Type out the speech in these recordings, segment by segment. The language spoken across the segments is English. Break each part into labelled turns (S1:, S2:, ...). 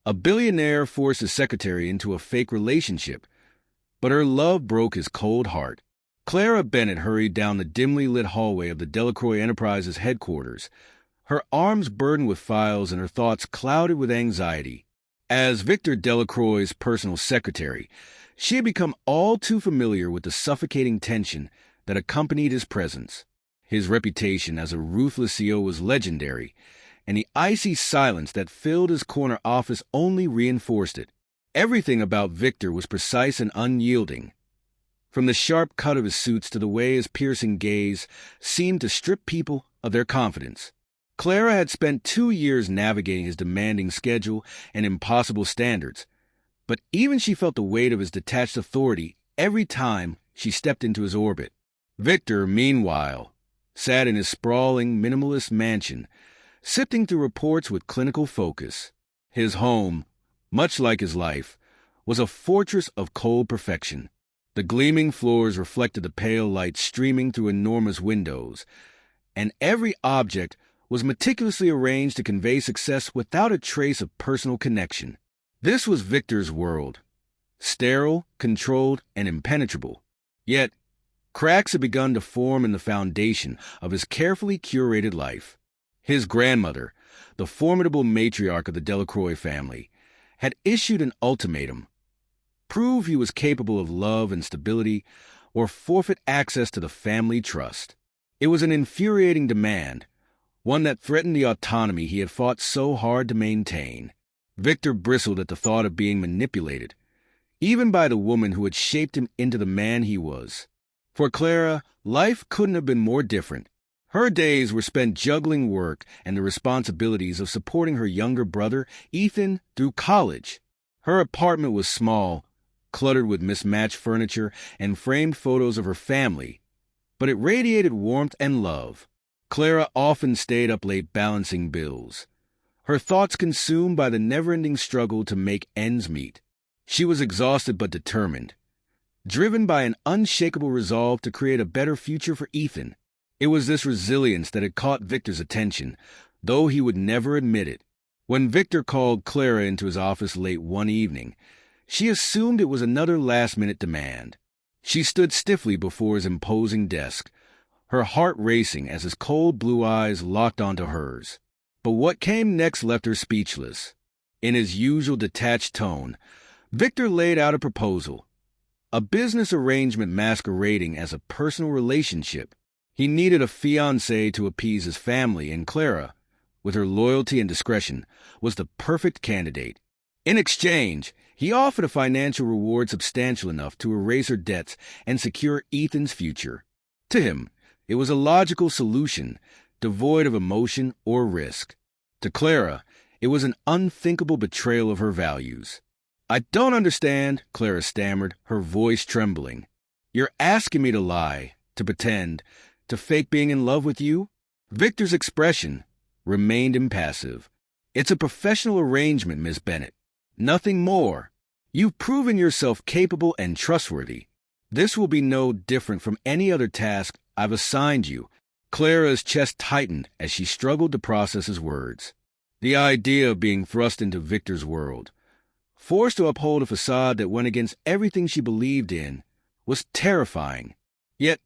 S1: A billionaire forced his secretary into a fake relationship, but her love broke his cold heart. Clara Bennett hurried down the dimly lit hallway of the Delacroix Enterprises headquarters, her arms burdened with files and her thoughts clouded with anxiety. As Victor Delacroix's personal secretary, she had become all too familiar with the suffocating tension that accompanied his presence. His reputation as a ruthless CEO was legendary, and the icy silence that filled his corner office only reinforced it. Everything about Victor was precise and unyielding. From the sharp cut of his suits to the way his piercing gaze seemed to strip people of their confidence. Clara had spent 2 years navigating his demanding schedule and impossible standards, but even she felt the weight of his detached authority every time she stepped into his orbit. Victor, meanwhile, sat in his sprawling, minimalist mansion, sifting through reports with clinical focus. His home, much like his life, was a fortress of cold perfection. The gleaming floors reflected the pale light streaming through enormous windows, and every object was meticulously arranged to convey success without a trace of personal connection. This was Victor's world, sterile, controlled, and impenetrable. Yet, cracks had begun to form in the foundation of his carefully curated life. His grandmother, the formidable matriarch of the Delacroix family, had issued an ultimatum: prove he was capable of love and stability, or forfeit access to the family trust. It was an infuriating demand, one that threatened the autonomy he had fought so hard to maintain. Victor bristled at the thought of being manipulated, even by the woman who had shaped him into the man he was. For Clara, life couldn't have been more different. Her days were spent juggling work and the responsibilities of supporting her younger brother, Ethan, through college. Her apartment was small, cluttered with mismatched furniture and framed photos of her family, but it radiated warmth and love. Clara often stayed up late balancing bills, her thoughts consumed by the never-ending struggle to make ends meet. She was exhausted but determined, driven by an unshakable resolve to create a better future for Ethan. It was this resilience that had caught Victor's attention, though he would never admit it. When Victor called Clara into his office late one evening, she assumed it was another last-minute demand. She stood stiffly before his imposing desk, her heart racing as his cold blue eyes locked onto hers. But what came next left her speechless. In his usual detached tone, Victor laid out a proposal, a business arrangement masquerading as a personal relationship. He needed a fiancée to appease his family, and Clara, with her loyalty and discretion, was the perfect candidate. In exchange, he offered a financial reward substantial enough to erase her debts and secure Ethan's future. To him, it was a logical solution, devoid of emotion or risk. To Clara, it was an unthinkable betrayal of her values. "I don't understand," Clara stammered, her voice trembling. "You're asking me to lie, to pretend, to fake being in love with you?" Victor's expression remained impassive. "It's a professional arrangement, Miss Bennett. Nothing more. You've proven yourself capable and trustworthy. This will be no different from any other task I've assigned you." Clara's chest tightened as she struggled to process his words. The idea of being thrust into Victor's world, forced to uphold a facade that went against everything she believed in, was terrifying. Yet,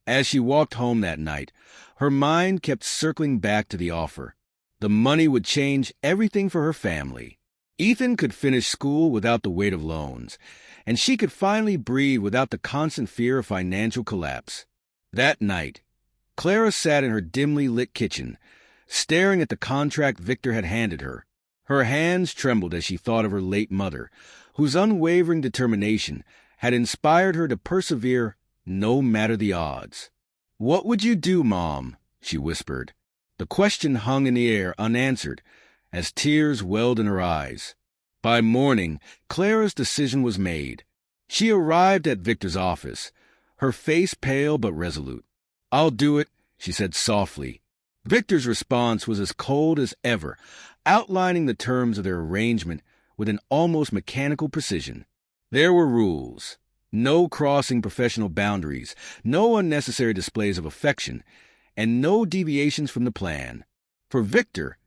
S1: as she walked home that night, her mind kept circling back to the offer. The money would change everything for her family. Ethan could finish school without the weight of loans, and she could finally breathe without the constant fear of financial collapse. That night, Clara sat in her dimly lit kitchen, staring at the contract Victor had handed her. Her hands trembled as she thought of her late mother, whose unwavering determination had inspired her to persevere no matter the odds. "What would you do, Mom?" she whispered. The question hung in the air unanswered, as tears welled in her eyes. By morning, Clara's decision was made. She arrived at Victor's office, her face pale but resolute. "I'll do it," she said softly. Victor's response was as cold as ever, outlining the terms of their arrangement with an almost mechanical precision. There were rules: no crossing professional boundaries, no unnecessary displays of affection, and no deviations from the plan. For Victor,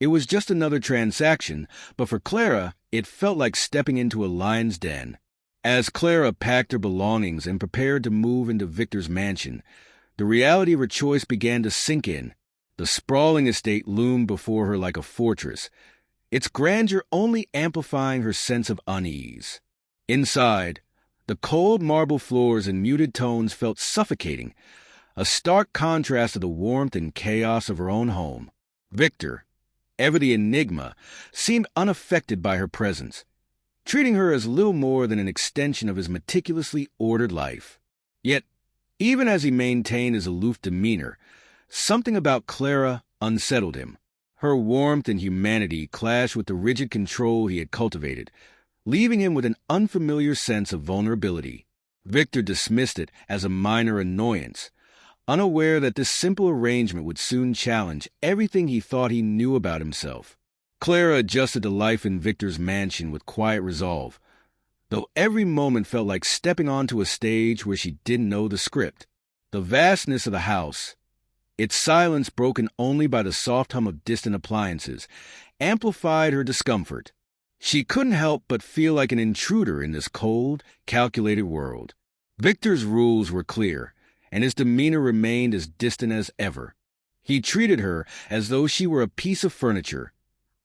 S1: It was just another transaction, but for Clara, it felt like stepping into a lion's den. As Clara packed her belongings and prepared to move into Victor's mansion, the reality of her choice began to sink in. The sprawling estate loomed before her like a fortress, its grandeur only amplifying her sense of unease. Inside, the cold marble floors and muted tones felt suffocating, a stark contrast to the warmth and chaos of her own home. Victor, ever the enigma, seemed unaffected by her presence, treating her as little more than an extension of his meticulously ordered life. Yet, even as he maintained his aloof demeanor, something about Clara unsettled him. Her warmth and humanity clashed with the rigid control he had cultivated, leaving him with an unfamiliar sense of vulnerability. Victor dismissed it as a minor annoyance, unaware that this simple arrangement would soon challenge everything he thought he knew about himself. Clara adjusted to life in Victor's mansion with quiet resolve, though every moment felt like stepping onto a stage where she didn't know the script. The vastness of the house, its silence broken only by the soft hum of distant appliances, amplified her discomfort. She couldn't help but feel like an intruder in this cold, calculated world. Victor's rules were clear, and his demeanor remained as distant as ever. He treated her as though she were a piece of furniture,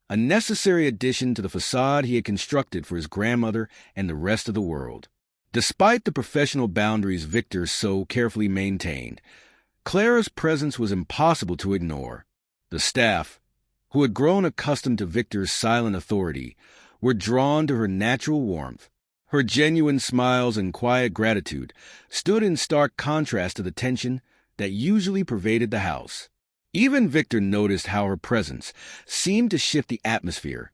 S1: a necessary addition to the facade he had constructed for his grandmother and the rest of the world. Despite the professional boundaries Victor so carefully maintained, Clara's presence was impossible to ignore. The staff, who had grown accustomed to Victor's silent authority, were drawn to her natural warmth. Her genuine smiles and quiet gratitude stood in stark contrast to the tension that usually pervaded the house. Even Victor noticed how her presence seemed to shift the atmosphere,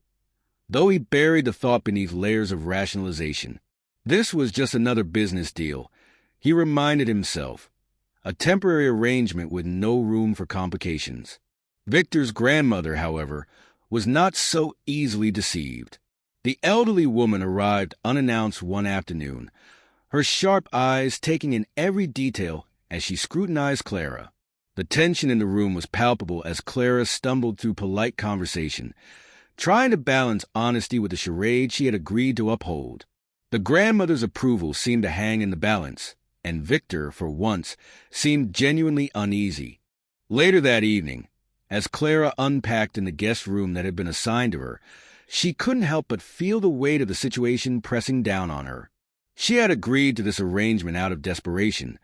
S1: though he buried the thought beneath layers of rationalization. This was just another business deal, he reminded himself, a temporary arrangement with no room for complications. Victor's grandmother, however, was not so easily deceived. The elderly woman arrived unannounced one afternoon, her sharp eyes taking in every detail as she scrutinized Clara. The tension in the room was palpable as Clara stumbled through polite conversation, trying to balance honesty with the charade she had agreed to uphold. The grandmother's approval seemed to hang in the balance, and Victor, for once, seemed genuinely uneasy. Later that evening, as Clara unpacked in the guest room that had been assigned to her, she couldn't help but feel the weight of the situation pressing down on her. She had agreed to this arrangement out of desperation,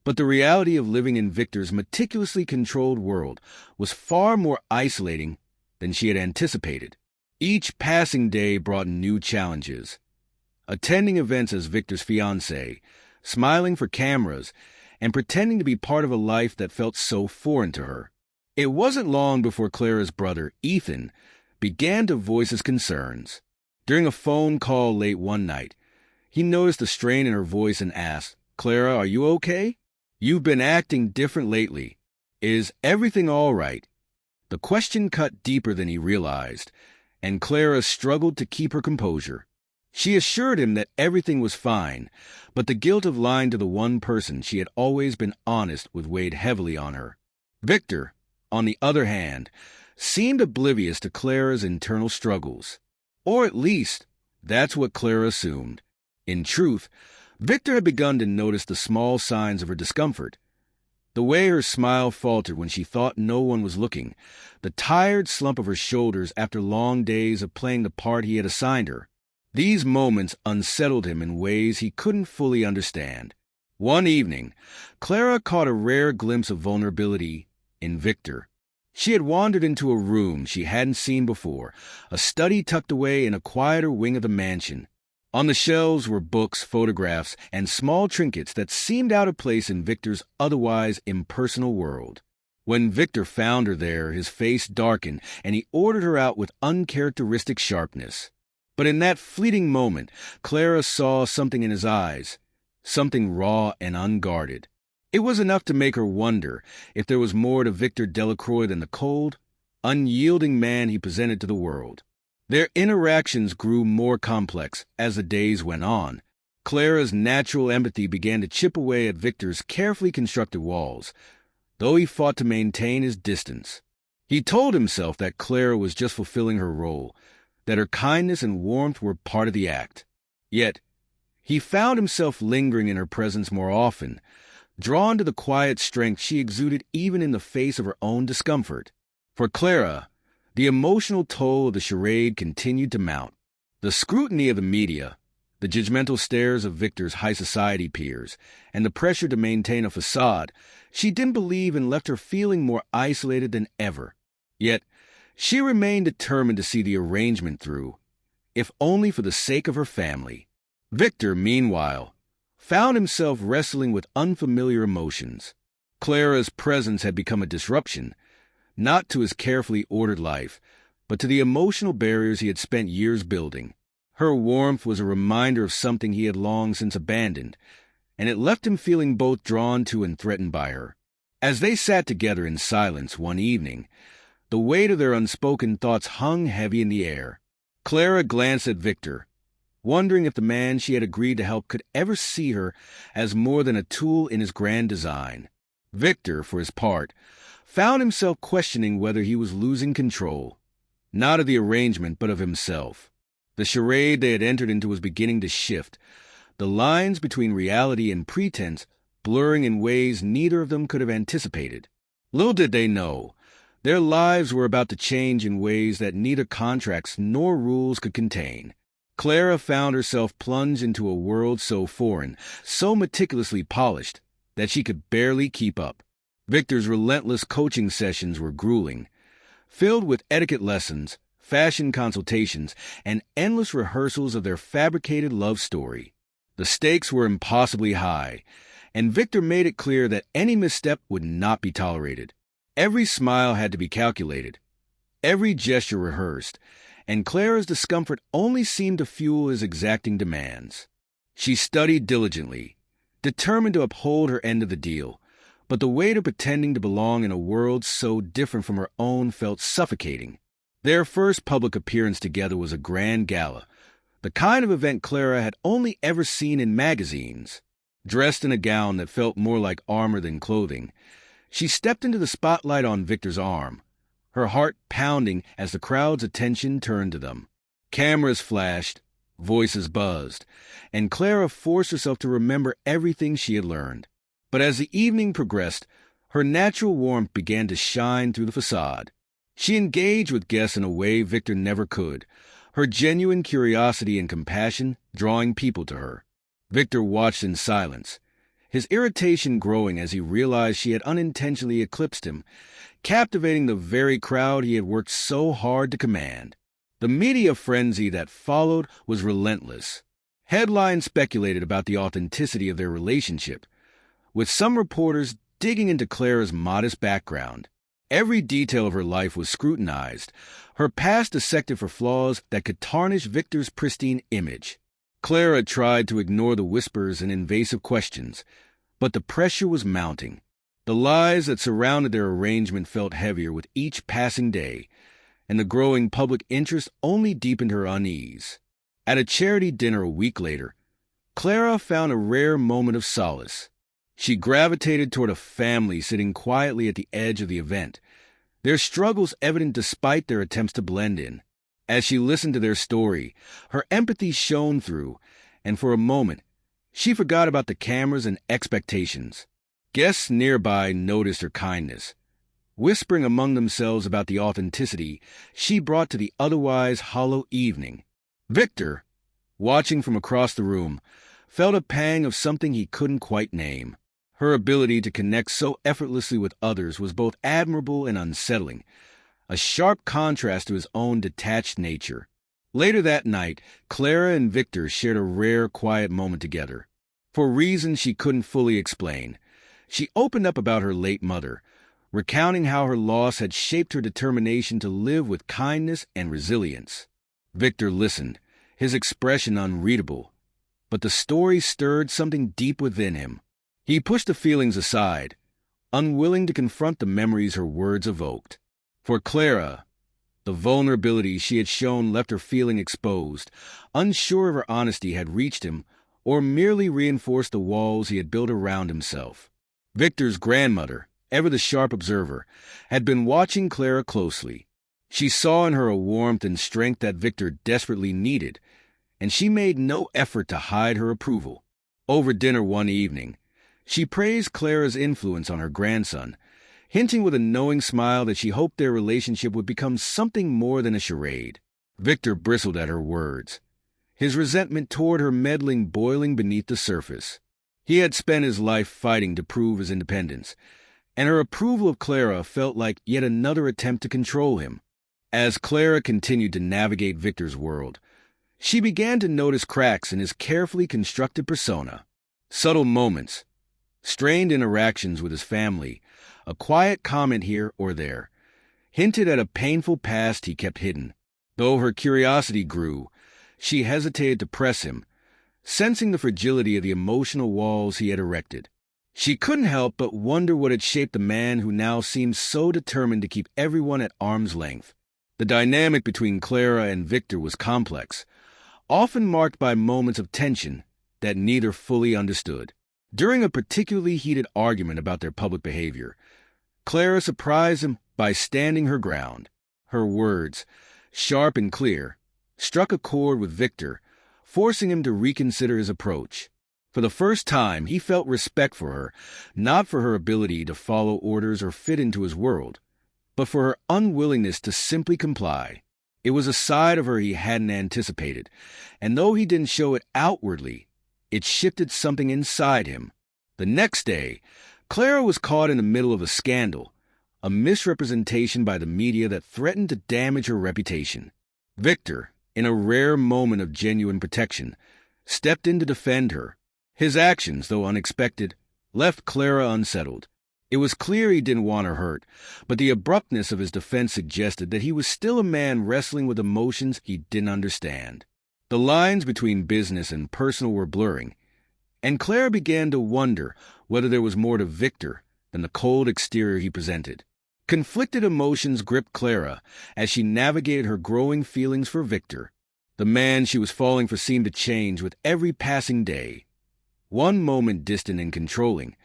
S1: but the reality of living in Victor's meticulously controlled world was far more isolating than she had anticipated. Each passing day brought new challenges. Attending events as Victor's fiancée, smiling for cameras, and pretending to be part of a life that felt so foreign to her. It wasn't long before Clara's brother, Ethan, began to voice his concerns. During a phone call late one night, he noticed the strain in her voice and asked, "Clara, are you okay? You've been acting different lately. Is everything all right?" The question cut deeper than he realized, and Clara struggled to keep her composure. She assured him that everything was fine, but the guilt of lying to the one person she had always been honest with weighed heavily on her. Victor, on the other hand, seemed oblivious to Clara's internal struggles. Or at least, that's what Clara assumed. In truth, Victor had begun to notice the small signs of her discomfort. The way her smile faltered when she thought no one was looking, the tired slump of her shoulders after long days of playing the part he had assigned her. These moments unsettled him in ways he couldn't fully understand. One evening, Clara caught a rare glimpse of vulnerability in Victor. She had wandered into a room she hadn't seen before, a study tucked away in a quieter wing of the mansion. On the shelves were books, photographs, and small trinkets that seemed out of place in Victor's otherwise impersonal world. When Victor found her there, his face darkened, and he ordered her out with uncharacteristic sharpness. But in that fleeting moment, Clara saw something in his eyes, something raw and unguarded. It was enough to make her wonder if there was more to Victor Delacroix than the cold, unyielding man he presented to the world. Their interactions grew more complex as the days went on. Clara's natural empathy began to chip away at Victor's carefully constructed walls, though he fought to maintain his distance. He told himself that Clara was just fulfilling her role, that her kindness and warmth were part of the act. Yet, he found himself lingering in her presence more often, drawn to the quiet strength she exuded even in the face of her own discomfort. For Clara, the emotional toll of the charade continued to mount. The scrutiny of the media, the judgmental stares of Victor's high society peers, and the pressure to maintain a facade she didn't believe in left her feeling more isolated than ever. Yet, she remained determined to see the arrangement through, if only for the sake of her family. Victor, meanwhile, found himself wrestling with unfamiliar emotions. Clara's presence had become a disruption, not to his carefully ordered life, but to the emotional barriers he had spent years building. Her warmth was a reminder of something he had long since abandoned, and it left him feeling both drawn to and threatened by her. As they sat together in silence one evening, the weight of their unspoken thoughts hung heavy in the air. Clara glanced at Victor, wondering if the man she had agreed to help could ever see her as more than a tool in his grand design. Victor, for his part, found himself questioning whether he was losing control, not of the arrangement but of himself. The charade they had entered into was beginning to shift, the lines between reality and pretense blurring in ways neither of them could have anticipated. Little did they know, their lives were about to change in ways that neither contracts nor rules could contain. Clara found herself plunged into a world so foreign, so meticulously polished, that she could barely keep up. Victor's relentless coaching sessions were grueling, filled with etiquette lessons, fashion consultations, and endless rehearsals of their fabricated love story. The stakes were impossibly high, and Victor made it clear that any misstep would not be tolerated. Every smile had to be calculated, every gesture rehearsed, and Clara's discomfort only seemed to fuel his exacting demands. She studied diligently, determined to uphold her end of the deal, but the weight of pretending to belong in a world so different from her own felt suffocating. Their first public appearance together was a grand gala, the kind of event Clara had only ever seen in magazines. Dressed in a gown that felt more like armor than clothing, she stepped into the spotlight on Victor's arm, her heart pounding as the crowd's attention turned to them. Cameras flashed, voices buzzed, and Clara forced herself to remember everything she had learned. But as the evening progressed, her natural warmth began to shine through the facade. She engaged with guests in a way Victor never could, her genuine curiosity and compassion drawing people to her. Victor watched in silence, his irritation growing as he realized she had unintentionally eclipsed him, captivating the very crowd he had worked so hard to command. The media frenzy that followed was relentless. Headlines speculated about the authenticity of their relationship, with some reporters digging into Clara's modest background. Every detail of her life was scrutinized, her past dissected for flaws that could tarnish Victor's pristine image. Clara tried to ignore the whispers and invasive questions, but the pressure was mounting. The lies that surrounded their arrangement felt heavier with each passing day, and the growing public interest only deepened her unease. At a charity dinner a week later, Clara found a rare moment of solace. She gravitated toward a family sitting quietly at the edge of the event, their struggles evident despite their attempts to blend in. As she listened to their story, her empathy shone through, and for a moment, she forgot about the cameras and expectations. Guests nearby noticed her kindness, whispering among themselves about the authenticity she brought to the otherwise hollow evening. Victor, watching from across the room, felt a pang of something he couldn't quite name. Her ability to connect so effortlessly with others was both admirable and unsettling, a sharp contrast to his own detached nature. Later that night, Clara and Victor shared a rare, quiet moment together. For reasons she couldn't fully explain, she opened up about her late mother, recounting how her loss had shaped her determination to live with kindness and resilience. Victor listened, his expression unreadable, but the story stirred something deep within him. He pushed the feelings aside, unwilling to confront the memories her words evoked. For Clara, the vulnerability she had shown left her feeling exposed, unsure if her honesty had reached him or merely reinforced the walls he had built around himself. Victor's grandmother, ever the sharp observer, had been watching Clara closely. She saw in her a warmth and strength that Victor desperately needed, and she made no effort to hide her approval. Over dinner one evening, she praised Clara's influence on her grandson, hinting with a knowing smile that she hoped their relationship would become something more than a charade. Victor bristled at her words, his resentment toward her meddling boiling beneath the surface. He had spent his life fighting to prove his independence, and her approval of Clara felt like yet another attempt to control him. As Clara continued to navigate Victor's world, she began to notice cracks in his carefully constructed persona. Subtle moments, strained interactions with his family, a quiet comment here or there, hinted at a painful past he kept hidden. Though her curiosity grew, she hesitated to press him, sensing the fragility of the emotional walls he had erected. She couldn't help but wonder what had shaped the man who now seemed so determined to keep everyone at arm's length. The dynamic between Clara and Victor was complex, often marked by moments of tension that neither fully understood. During a particularly heated argument about their public behavior, Clara surprised him by standing her ground. Her words, sharp and clear, struck a chord with Victor, forcing him to reconsider his approach. For the first time, he felt respect for her, not for her ability to follow orders or fit into his world, but for her unwillingness to simply comply. It was a side of her he hadn't anticipated, and though he didn't show it outwardly, it shifted something inside him. The next day, Clara was caught in the middle of a scandal, a misrepresentation by the media that threatened to damage her reputation. Victor, in a rare moment of genuine protection, stepped in to defend her. His actions, though unexpected, left Clara unsettled. It was clear he didn't want her hurt, but the abruptness of his defense suggested that he was still a man wrestling with emotions he didn't understand. The lines between business and personal were blurring, and Clara began to wonder whether there was more to Victor than the cold exterior he presented. Conflicted emotions gripped Clara as she navigated her growing feelings for Victor. The man she was falling for seemed to change with every passing day. One moment distant and controlling,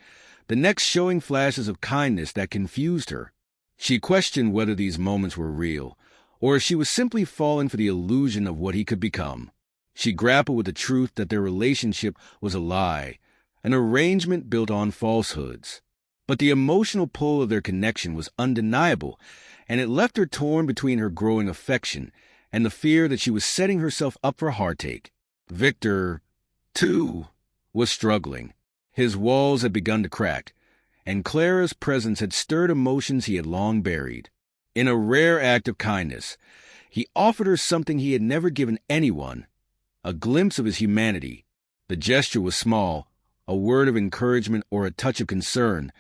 S1: the next showing flashes of kindness that confused her. She questioned whether these moments were real, or if she was simply falling for the illusion of what he could become. She grappled with the truth that their relationship was a lie, an arrangement built on falsehoods. But the emotional pull of their connection was undeniable, and it left her torn between her growing affection and the fear that she was setting herself up for heartache. Victor, too, was struggling. His walls had begun to crack, and Clara's presence had stirred emotions he had long buried. In a rare act of kindness, he offered her something he had never given anyone, a glimpse of his humanity. The gesture was small, a word of encouragement or a touch of concern,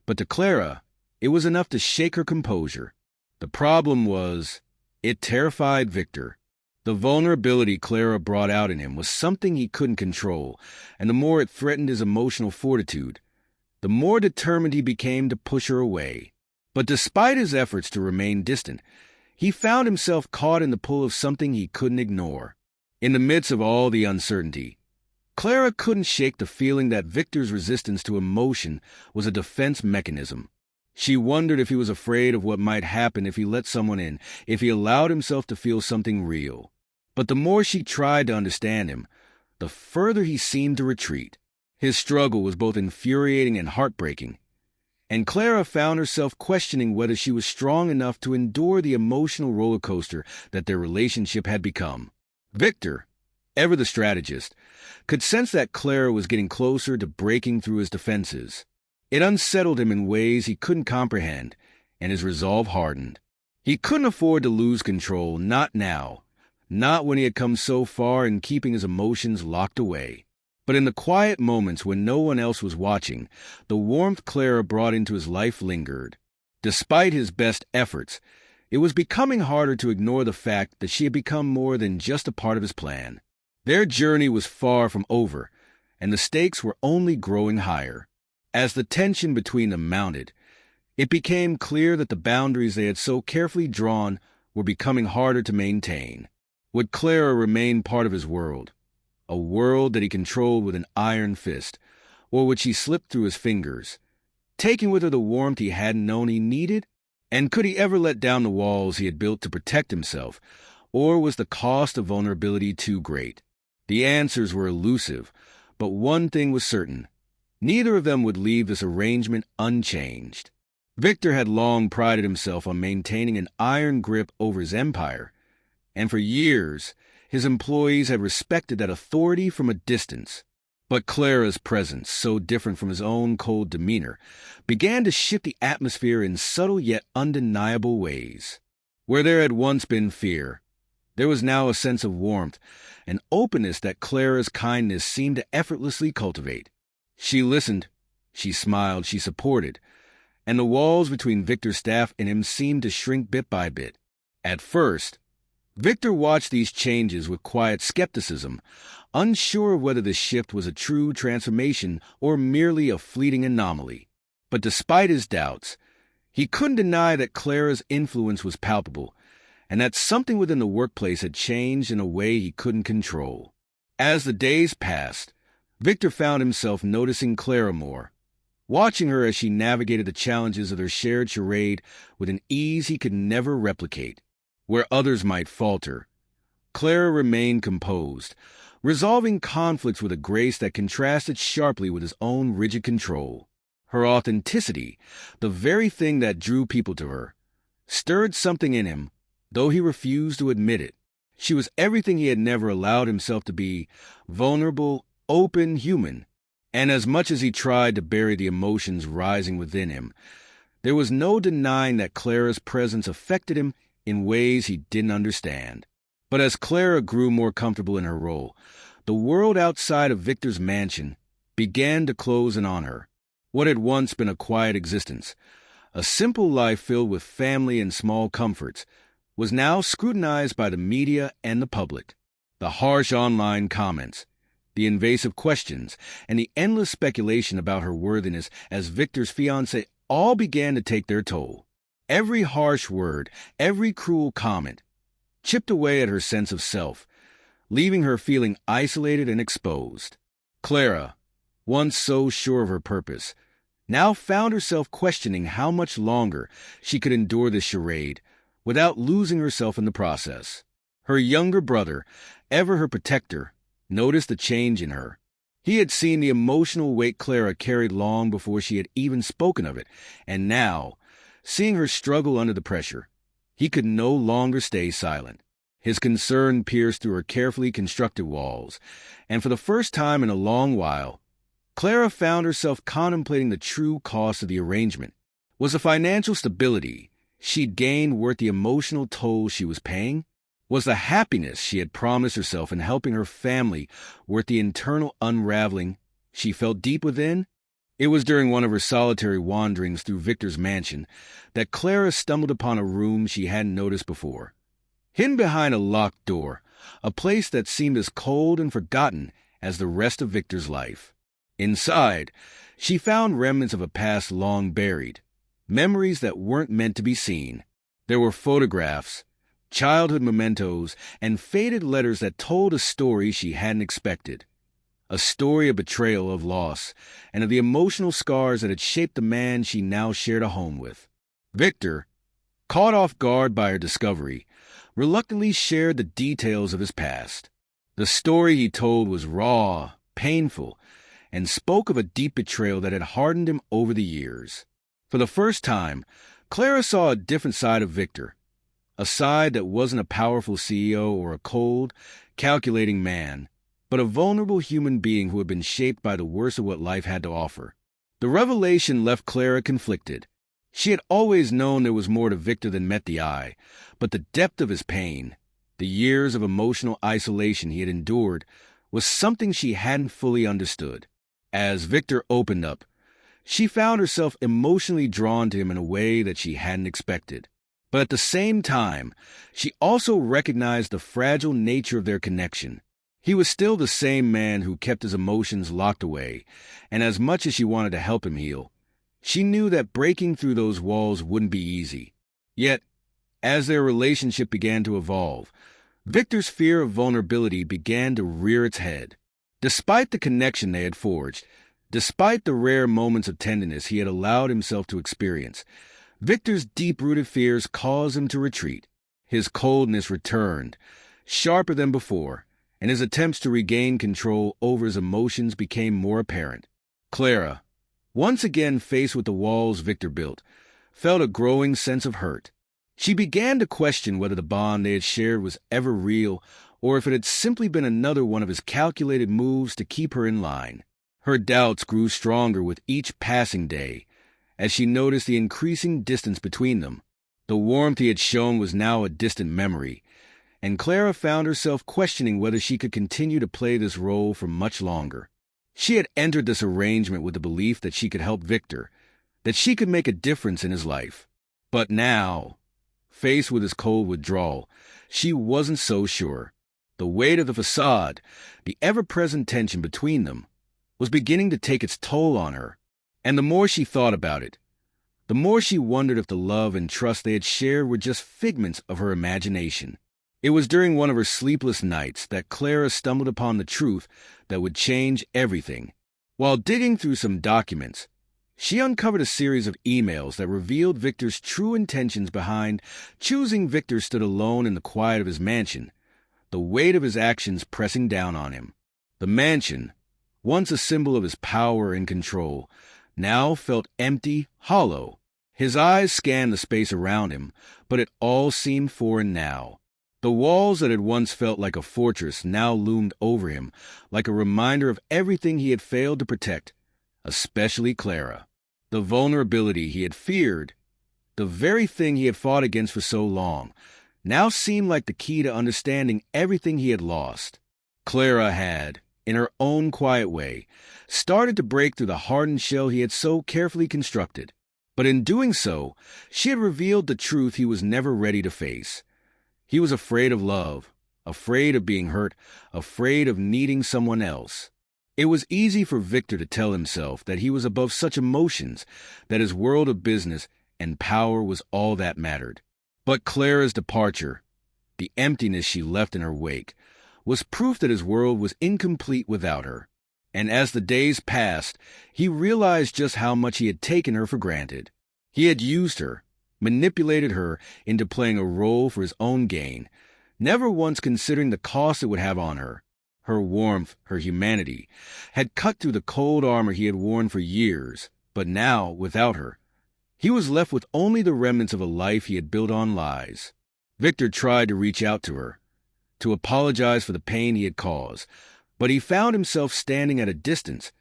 S1: but to Clara, it was enough to shake her composure. The problem was, it terrified Victor. The vulnerability Clara brought out in him was something he couldn't control, and the more it threatened his emotional fortitude, the more determined he became to push her away. But despite his efforts to remain distant, he found himself caught in the pull of something he couldn't ignore. In the midst of all the uncertainty, Clara couldn't shake the feeling that Victor's resistance to emotion was a defense mechanism. She wondered if he was afraid of what might happen if he let someone in, if he allowed himself to feel something real. But the more she tried to understand him, the further he seemed to retreat. His struggle was both infuriating and heartbreaking, and Clara found herself questioning whether she was strong enough to endure the emotional roller coaster that their relationship had become. Victor, ever the strategist, could sense that Clara was getting closer to breaking through his defenses. It unsettled him in ways he couldn't comprehend, and his resolve hardened. He couldn't afford to lose control, not now. Not when he had come so far in keeping his emotions locked away. But in the quiet moments when no one else was watching, the warmth Clara brought into his life lingered. Despite his best efforts, it was becoming harder to ignore the fact that she had become more than just a part of his plan. Their journey was far from over, and the stakes were only growing higher. As the tension between them mounted, it became clear that the boundaries they had so carefully drawn were becoming harder to maintain. Would Clara remain part of his world, a world that he controlled with an iron fist, or would she slip through his fingers, taking with her the warmth he hadn't known he needed? And could he ever let down the walls he had built to protect himself, or was the cost of vulnerability too great? The answers were elusive, but one thing was certain. Neither of them would leave this arrangement unchanged. Victor had long prided himself on maintaining an iron grip over his empire, and for years his employees had respected that authority from a distance. But Clara's presence, so different from his own cold demeanor, began to shift the atmosphere in subtle yet undeniable ways. Where there had once been fear, there was now a sense of warmth, an openness that Clara's kindness seemed to effortlessly cultivate. She listened, she smiled, she supported, and the walls between Victor's staff and him seemed to shrink bit by bit. At first, Victor watched these changes with quiet skepticism, unsure of whether the shift was a true transformation or merely a fleeting anomaly. But despite his doubts, he couldn't deny that Clara's influence was palpable, and that something within the workplace had changed in a way he couldn't control. As the days passed, Victor found himself noticing Clara more, watching her as she navigated the challenges of their shared charade with an ease he could never replicate. Where others might falter, Clara remained composed, resolving conflicts with a grace that contrasted sharply with his own rigid control. Her authenticity, the very thing that drew people to her, stirred something in him, though he refused to admit it. She was everything he had never allowed himself to be: vulnerable, open, human. And as much as he tried to bury the emotions rising within him, there was no denying that Clara's presence affected him in ways he didn't understand. But as Clara grew more comfortable in her role, the world outside of Victor's mansion began to close in on her. What had once been a quiet existence, a simple life filled with family and small comforts, was now scrutinized by the media and the public. The harsh online comments, the invasive questions, and the endless speculation about her worthiness as Victor's fiancée all began to take their toll. Every harsh word, every cruel comment, chipped away at her sense of self, leaving her feeling isolated and exposed. Clara, once so sure of her purpose, now found herself questioning how much longer she could endure this charade without losing herself in the process. Her younger brother, ever her protector, noticed the change in her. He had seen the emotional weight Clara carried long before she had even spoken of it, and now, seeing her struggle under the pressure, he could no longer stay silent. His concern pierced through her carefully constructed walls, and for the first time in a long while, Clara found herself contemplating the true cost of the arrangement. Was the financial stability she'd gained worth the emotional toll she was paying? Was the happiness she had promised herself in helping her family worth the internal unraveling she felt deep within? It was during one of her solitary wanderings through Victor's mansion that Clara stumbled upon a room she hadn't noticed before. Hidden behind a locked door, a place that seemed as cold and forgotten as the rest of Victor's life. Inside, she found remnants of a past long buried, memories that weren't meant to be seen. There were photographs, childhood mementos, and faded letters that told a story she hadn't expected. A story of betrayal, of loss, and of the emotional scars that had shaped the man she now shared a home with. Victor, caught off guard by her discovery, reluctantly shared the details of his past. The story he told was raw, painful, and spoke of a deep betrayal that had hardened him over the years. For the first time, Clara saw a different side of Victor, a side that wasn't a powerful CEO or a cold, calculating man, but a vulnerable human being who had been shaped by the worst of what life had to offer. The revelation left Clara conflicted. She had always known there was more to Victor than met the eye, but the depth of his pain, the years of emotional isolation he had endured, was something she hadn't fully understood. As Victor opened up, she found herself emotionally drawn to him in a way that she hadn't expected. But at the same time, she also recognized the fragile nature of their connection. He was still the same man who kept his emotions locked away, and as much as she wanted to help him heal, she knew that breaking through those walls wouldn't be easy. Yet, as their relationship began to evolve, Victor's fear of vulnerability began to rear its head. Despite the connection they had forged, Despite the rare moments of tenderness he had allowed himself to experience, Victor's deep-rooted fears caused him to retreat. His coldness returned, sharper than before, and his attempts to regain control over his emotions became more apparent. Clara, once again faced with the walls Victor built, felt a growing sense of hurt. She began to question whether the bond they had shared was ever real or if it had simply been another one of his calculated moves to keep her in line. Her doubts grew stronger with each passing day as she noticed the increasing distance between them. The warmth he had shown was now a distant memory, and Clara found herself questioning whether she could continue to play this role for much longer. She had entered this arrangement with the belief that she could help Victor, that she could make a difference in his life. But now, faced with his cold withdrawal, she wasn't so sure. The weight of the facade, the ever-present tension between them, was beginning to take its toll on her. And the more she thought about it, the more she wondered if the love and trust they had shared were just figments of her imagination. It was during one of her sleepless nights that Clara stumbled upon the truth that would change everything. While digging through some documents, she uncovered a series of emails that revealed Victor's true intentions behind choosing Victor stood alone in the quiet of his mansion, the weight of his actions pressing down on him. The mansion, once a symbol of his power and control, now felt empty, hollow. His eyes scanned the space around him, but it all seemed foreign now. The walls that had once felt like a fortress now loomed over him, like a reminder of everything he had failed to protect, especially Clara. The vulnerability he had feared, the very thing he had fought against for so long, now seemed like the key to understanding everything he had lost. Clara had, in her own quiet way, started to break through the hardened shell he had so carefully constructed. But in doing so, she had revealed the truth he was never ready to face. He was afraid of love, afraid of being hurt, afraid of needing someone else. It was easy for Victor to tell himself that he was above such emotions, that his world of business and power was all that mattered. But Clara's departure, the emptiness she left in her wake, was proof that his world was incomplete without her. And as the days passed, he realized just how much he had taken her for granted. He had used her, manipulated her into playing a role for his own gain, never once considering the cost it would have on her. Her warmth, her humanity, had cut through the cold armor he had worn for years, but now, without her, he was left with only the remnants of a life he had built on lies. Victor tried to reach out to her, to apologize for the pain he had caused, but he found himself standing at a distance,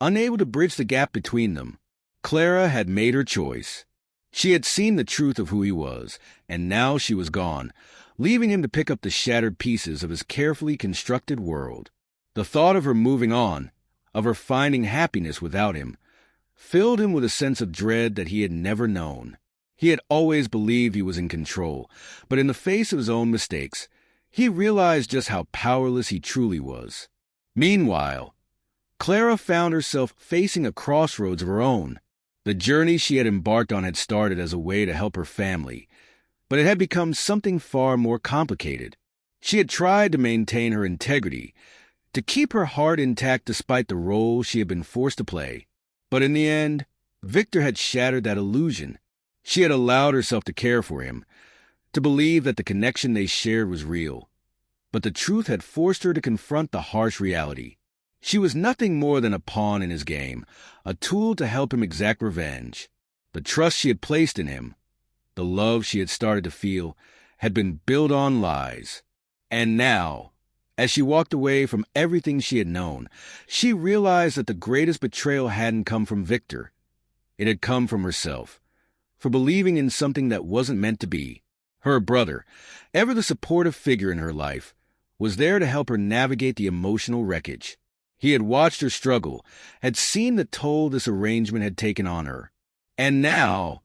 S1: unable to bridge the gap between them. Clara had made her choice. She had seen the truth of who he was, and now she was gone, leaving him to pick up the shattered pieces of his carefully constructed world. The thought of her moving on, of her finding happiness without him, filled him with a sense of dread that he had never known. He had always believed he was in control, but in the face of his own mistakes, he realized just how powerless he truly was. Meanwhile, Clara found herself facing a crossroads of her own. The journey she had embarked on had started as a way to help her family, but it had become something far more complicated. She had tried to maintain her integrity, to keep her heart intact despite the role she had been forced to play. But in the end, Victor had shattered that illusion. She had allowed herself to care for him, to believe that the connection they shared was real. But the truth had forced her to confront the harsh reality. She was nothing more than a pawn in his game, a tool to help him exact revenge. The trust she had placed in him, the love she had started to feel, had been built on lies. And now, as she walked away from everything she had known, she realized that the greatest betrayal hadn't come from Victor. It had come from herself, for believing in something that wasn't meant to be. Her brother, ever the supportive figure in her life, was there to help her navigate the emotional wreckage. He had watched her struggle, had seen the toll this arrangement had taken on her. And now,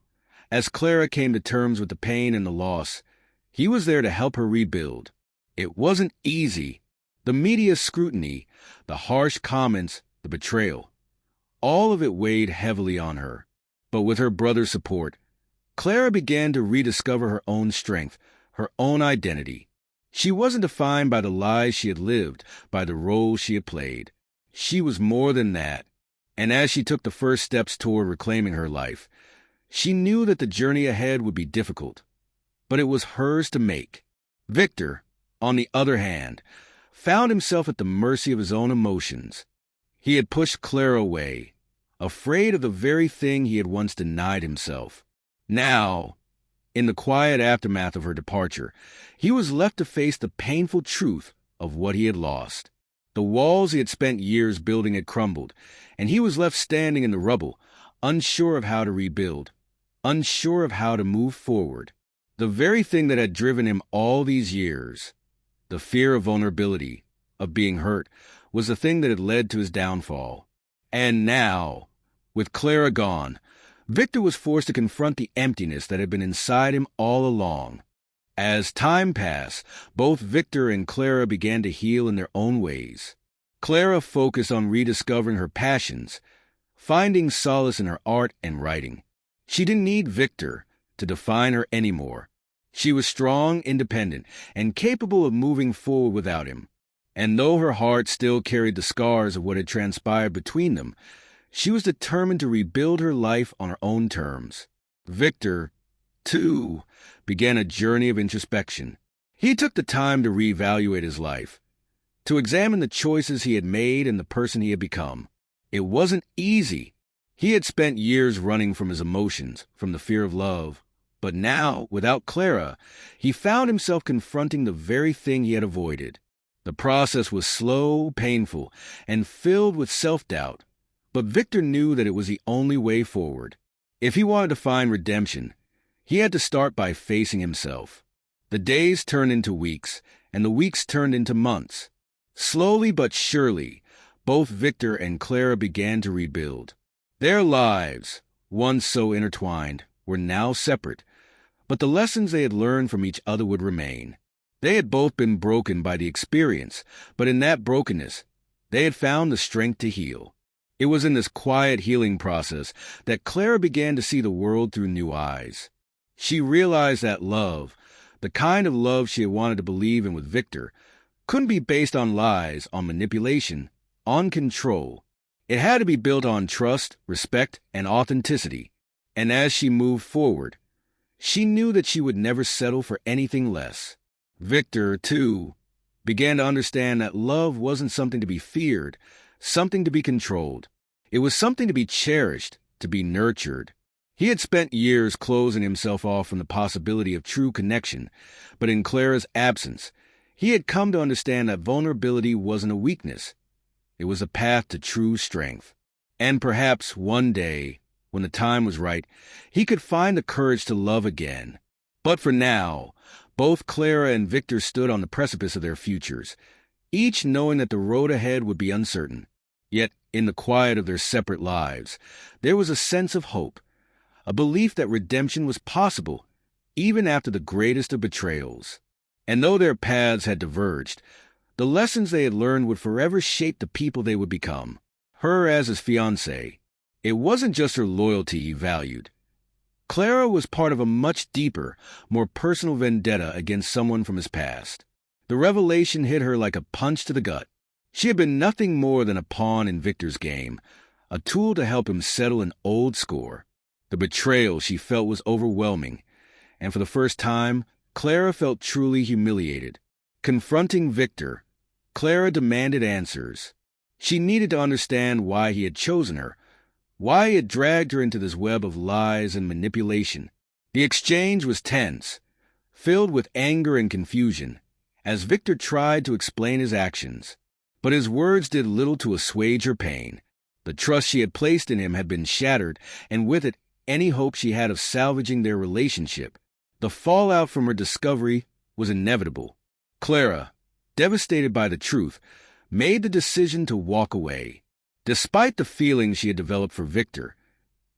S1: as Clara came to terms with the pain and the loss, he was there to help her rebuild. It wasn't easy. The media's scrutiny, the harsh comments, the betrayal, all of it weighed heavily on her. But with her brother's support, Clara began to rediscover her own strength, her own identity. She wasn't defined by the lies she had lived, by the roles she had played. She was more than that. And as she took the first steps toward reclaiming her life, she knew that the journey ahead would be difficult, but it was hers to make. Victor, on the other hand, found himself at the mercy of his own emotions. He had pushed Clara away, afraid of the very thing he had once denied himself. Now, in the quiet aftermath of her departure, he was left to face the painful truth of what he had lost. The walls he had spent years building had crumbled, and he was left standing in the rubble, unsure of how to rebuild, unsure of how to move forward. The very thing that had driven him all these years, the fear of vulnerability, of being hurt, was the thing that had led to his downfall. And now, with Clara gone, Victor was forced to confront the emptiness that had been inside him all along. As time passed, both Victor and Clara began to heal in their own ways. Clara focused on rediscovering her passions, finding solace in her art and writing. She didn't need Victor to define her anymore. She was strong, independent, and capable of moving forward without him. And though her heart still carried the scars of what had transpired between them, she was determined to rebuild her life on her own terms. Victor, too, began a journey of introspection. He took the time to reevaluate his life, to examine the choices he had made and the person he had become. It wasn't easy. He had spent years running from his emotions, from the fear of love. But now, without Clara, he found himself confronting the very thing he had avoided. The process was slow, painful, and filled with self-doubt. But Victor knew that it was the only way forward. If he wanted to find redemption, he had to start by facing himself. The days turned into weeks, and the weeks turned into months. Slowly but surely, both Victor and Clara began to rebuild. Their lives, once so intertwined, were now separate, but the lessons they had learned from each other would remain. They had both been broken by the experience, but in that brokenness, they had found the strength to heal. It was in this quiet healing process that Clara began to see the world through new eyes. She realized that love, the kind of love she had wanted to believe in with Victor, couldn't be based on lies, on manipulation, on control. It had to be built on trust, respect, and authenticity. And as she moved forward, she knew that she would never settle for anything less. Victor, too, began to understand that love wasn't something to be feared, something to be controlled. It was something to be cherished, to be nurtured. He had spent years closing himself off from the possibility of true connection, but in Clara's absence, he had come to understand that vulnerability wasn't a weakness. It was a path to true strength. And perhaps one day, when the time was right, he could find the courage to love again. But for now, both Clara and Victor stood on the precipice of their futures, each knowing that the road ahead would be uncertain. Yet, in the quiet of their separate lives, there was a sense of hope, a belief that redemption was possible, even after the greatest of betrayals. And though their paths had diverged, the lessons they had learned would forever shape the people they would become. Her as his fiancée, it wasn't just her loyalty he valued. Clara was part of a much deeper, more personal vendetta against someone from his past. The revelation hit her like a punch to the gut. She had been nothing more than a pawn in Victor's game, a tool to help him settle an old score. The betrayal she felt was overwhelming, and for the first time, Clara felt truly humiliated. Confronting Victor, Clara demanded answers. She needed to understand why he had chosen her, why he had dragged her into this web of lies and manipulation. The exchange was tense, filled with anger and confusion, as Victor tried to explain his actions. But his words did little to assuage her pain. The trust she had placed in him had been shattered, and with it, any hope she had of salvaging their relationship. The fallout from her discovery was inevitable. Clara, devastated by the truth, made the decision to walk away. Despite the feelings she had developed for Victor,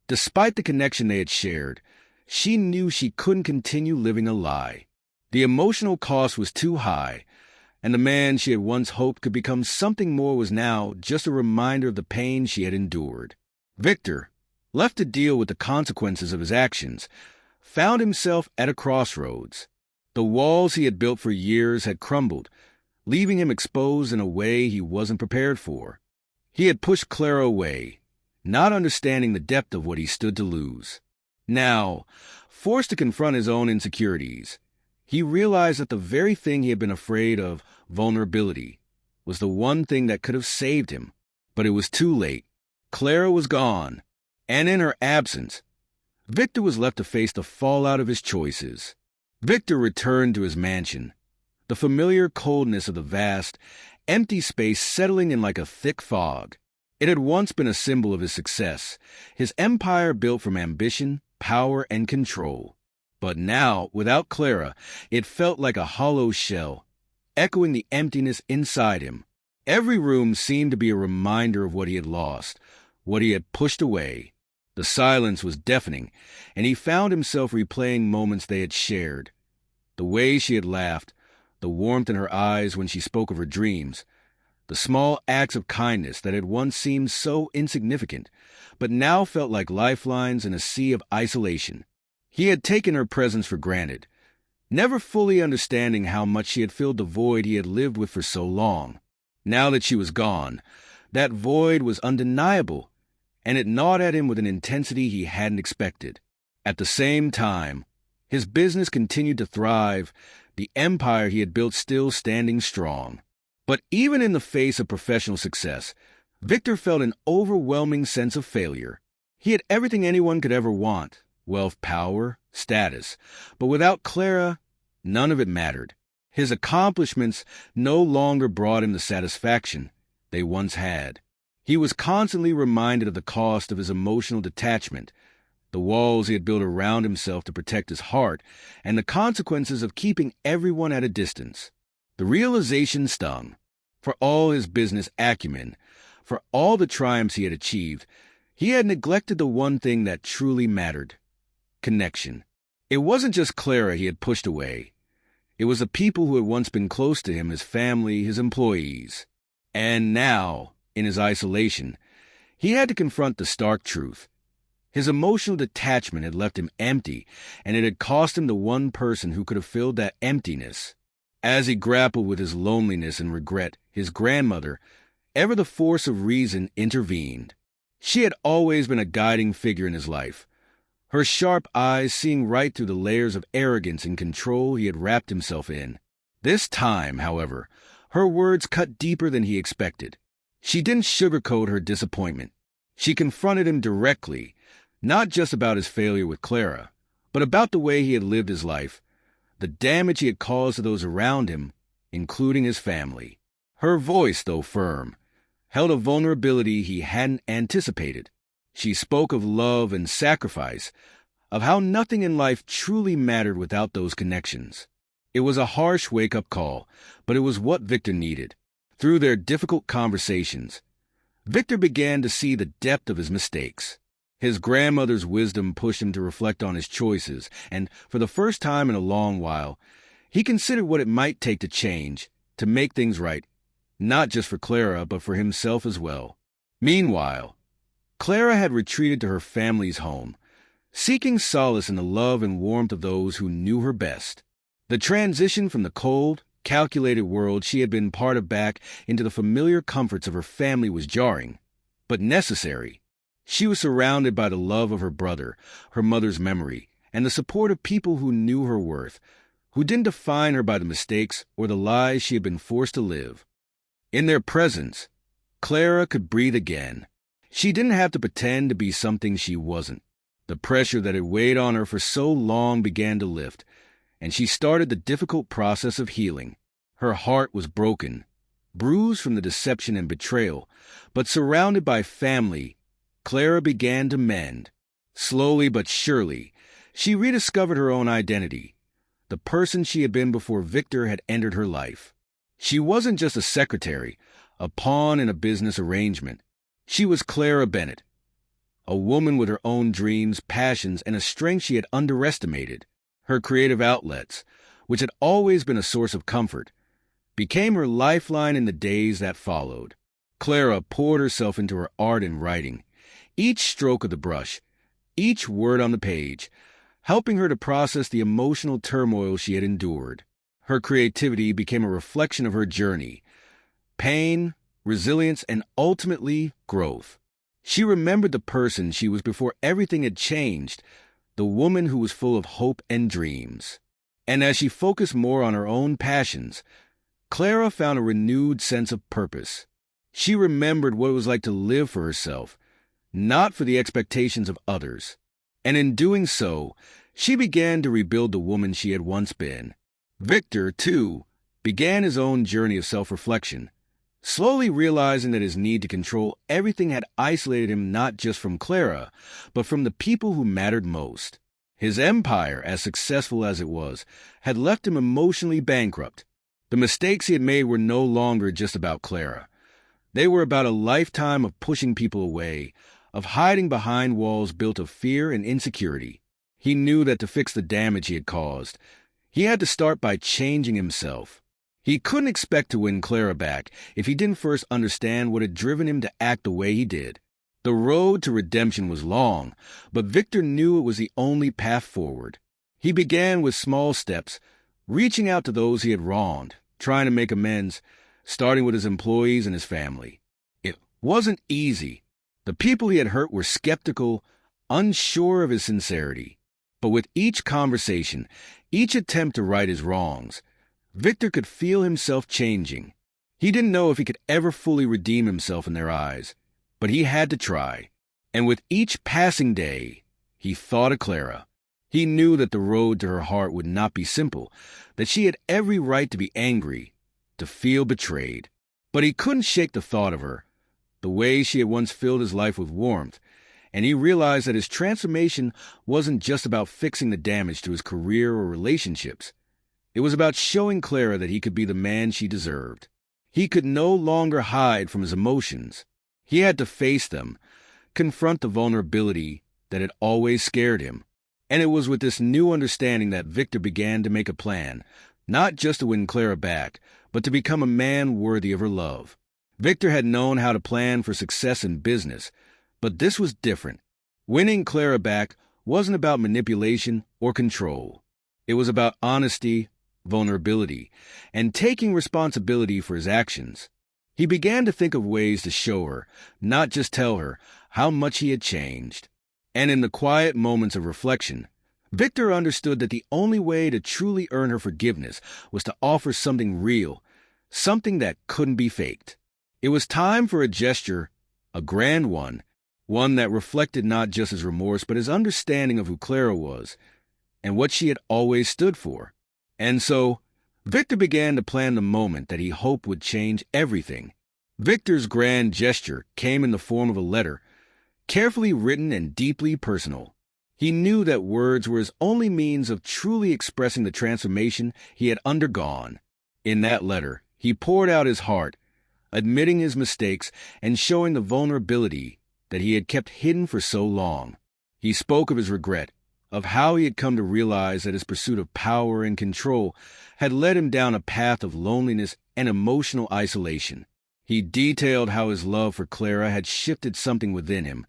S1: despite the connection they had shared, she knew she couldn't continue living a lie. The emotional cost was too high, and the man she had once hoped could become something more was now just a reminder of the pain she had endured. Victor, left to deal with the consequences of his actions, found himself at a crossroads. The walls he had built for years had crumbled, leaving him exposed in a way he wasn't prepared for. He had pushed Clara away, not understanding the depth of what he stood to lose. Now, forced to confront his own insecurities, he realized that the very thing he had been afraid of, vulnerability, was the one thing that could have saved him. But it was too late. Clara was gone, and in her absence, Victor was left to face the fallout of his choices. Victor returned to his mansion, the familiar coldness of the vast, empty space settling in like a thick fog. It had once been a symbol of his success, his empire built from ambition, power, and control. But now, without Clara, it felt like a hollow shell, echoing the emptiness inside him. Every room seemed to be a reminder of what he had lost, what he had pushed away. The silence was deafening, and he found himself replaying moments they had shared. The way she had laughed, the warmth in her eyes when she spoke of her dreams, the small acts of kindness that had once seemed so insignificant, but now felt like lifelines in a sea of isolation. He had taken her presence for granted, never fully understanding how much she had filled the void he had lived with for so long. Now that she was gone, that void was undeniable, and it gnawed at him with an intensity he hadn't expected. At the same time, his business continued to thrive, the empire he had built still standing strong. But even in the face of professional success, Victor felt an overwhelming sense of failure. He had everything anyone could ever want: wealth, power, status. But without Clara, none of it mattered. His accomplishments no longer brought him the satisfaction they once had. He was constantly reminded of the cost of his emotional detachment, the walls he had built around himself to protect his heart, and the consequences of keeping everyone at a distance. The realization stung. For all his business acumen, for all the triumphs he had achieved, he had neglected the one thing that truly mattered: connection. It wasn't just Clara he had pushed away. It was the people who had once been close to him, his family, his employees. And now, in his isolation, he had to confront the stark truth. His emotional detachment had left him empty, and it had cost him the one person who could have filled that emptiness. As he grappled with his loneliness and regret, his grandmother, ever the force of reason, intervened. She had always been a guiding figure in his life, her sharp eyes seeing right through the layers of arrogance and control he had wrapped himself in. This time, however, her words cut deeper than he expected. She didn't sugarcoat her disappointment. She confronted him directly, not just about his failure with Clara, but about the way he had lived his life, the damage he had caused to those around him, including his family. Her voice, though firm, held a vulnerability he hadn't anticipated. She spoke of love and sacrifice, of how nothing in life truly mattered without those connections. It was a harsh wake-up call, but it was what Victor needed. Through their difficult conversations, Victor began to see the depth of his mistakes. His grandmother's wisdom pushed him to reflect on his choices, and for the first time in a long while, he considered what it might take to change, to make things right, not just for Clara, but for himself as well. Meanwhile, Clara had retreated to her family's home, seeking solace in the love and warmth of those who knew her best. The transition from the cold, calculated world she had been part of back into the familiar comforts of her family was jarring, but necessary. She was surrounded by the love of her brother, her mother's memory, and the support of people who knew her worth, who didn't define her by the mistakes or the lies she had been forced to live. In their presence, Clara could breathe again. She didn't have to pretend to be something she wasn't. The pressure that had weighed on her for so long began to lift, and she started the difficult process of healing. Her heart was broken, bruised from the deception and betrayal, but surrounded by family, Clara began to mend. Slowly but surely, she rediscovered her own identity, the person she had been before Victor had entered her life. She wasn't just a secretary, a pawn in a business arrangement. She was Clara Bennett, a woman with her own dreams, passions, and a strength she had underestimated. Her creative outlets, which had always been a source of comfort, became her lifeline in the days that followed. Clara poured herself into her art and writing, each stroke of the brush, each word on the page, helping her to process the emotional turmoil she had endured. Her creativity became a reflection of her journey, pain, resilience, and ultimately growth. She remembered the person she was before everything had changed, the woman who was full of hope and dreams. And as she focused more on her own passions, Clara found a renewed sense of purpose. She remembered what it was like to live for herself, not for the expectations of others. And in doing so, she began to rebuild the woman she had once been. Victor, too, began his own journey of self-reflection, slowly realizing that his need to control everything had isolated him not just from Clara, but from the people who mattered most. His empire, as successful as it was, had left him emotionally bankrupt. The mistakes he had made were no longer just about Clara. They were about a lifetime of pushing people away, of hiding behind walls built of fear and insecurity. He knew that to fix the damage he had caused, he had to start by changing himself. He couldn't expect to win Clara back if he didn't first understand what had driven him to act the way he did. The road to redemption was long, but Victor knew it was the only path forward. He began with small steps, reaching out to those he had wronged, trying to make amends, starting with his employees and his family. It wasn't easy. The people he had hurt were skeptical, unsure of his sincerity. But with each conversation, each attempt to right his wrongs, Victor could feel himself changing. He didn't know if he could ever fully redeem himself in their eyes, but he had to try. And with each passing day, he thought of Clara. He knew that the road to her heart would not be simple, that she had every right to be angry, to feel betrayed. But he couldn't shake the thought of her, the way she had once filled his life with warmth, and he realized that his transformation wasn't just about fixing the damage to his career or relationships. It was about showing Clara that he could be the man she deserved. He could no longer hide from his emotions. He had to face them, confront the vulnerability that had always scared him. And it was with this new understanding that Victor began to make a plan, not just to win Clara back, but to become a man worthy of her love. Victor had known how to plan for success in business, but this was different. Winning Clara back wasn't about manipulation or control. It was about honesty, vulnerability, and taking responsibility for his actions. He began to think of ways to show her, not just tell her, how much he had changed. And in the quiet moments of reflection, Victor understood that the only way to truly earn her forgiveness was to offer something real, something that couldn't be faked. It was time for a gesture, a grand one that reflected not just his remorse but his understanding of who Clara was and what she had always stood for. And so, Victor began to plan the moment that he hoped would change everything. Victor's grand gesture came in the form of a letter, carefully written and deeply personal. He knew that words were his only means of truly expressing the transformation he had undergone. In that letter, he poured out his heart, admitting his mistakes and showing the vulnerability that he had kept hidden for so long. He spoke of his regret, of how he had come to realize that his pursuit of power and control had led him down a path of loneliness and emotional isolation. He detailed how his love for Clara had shifted something within him,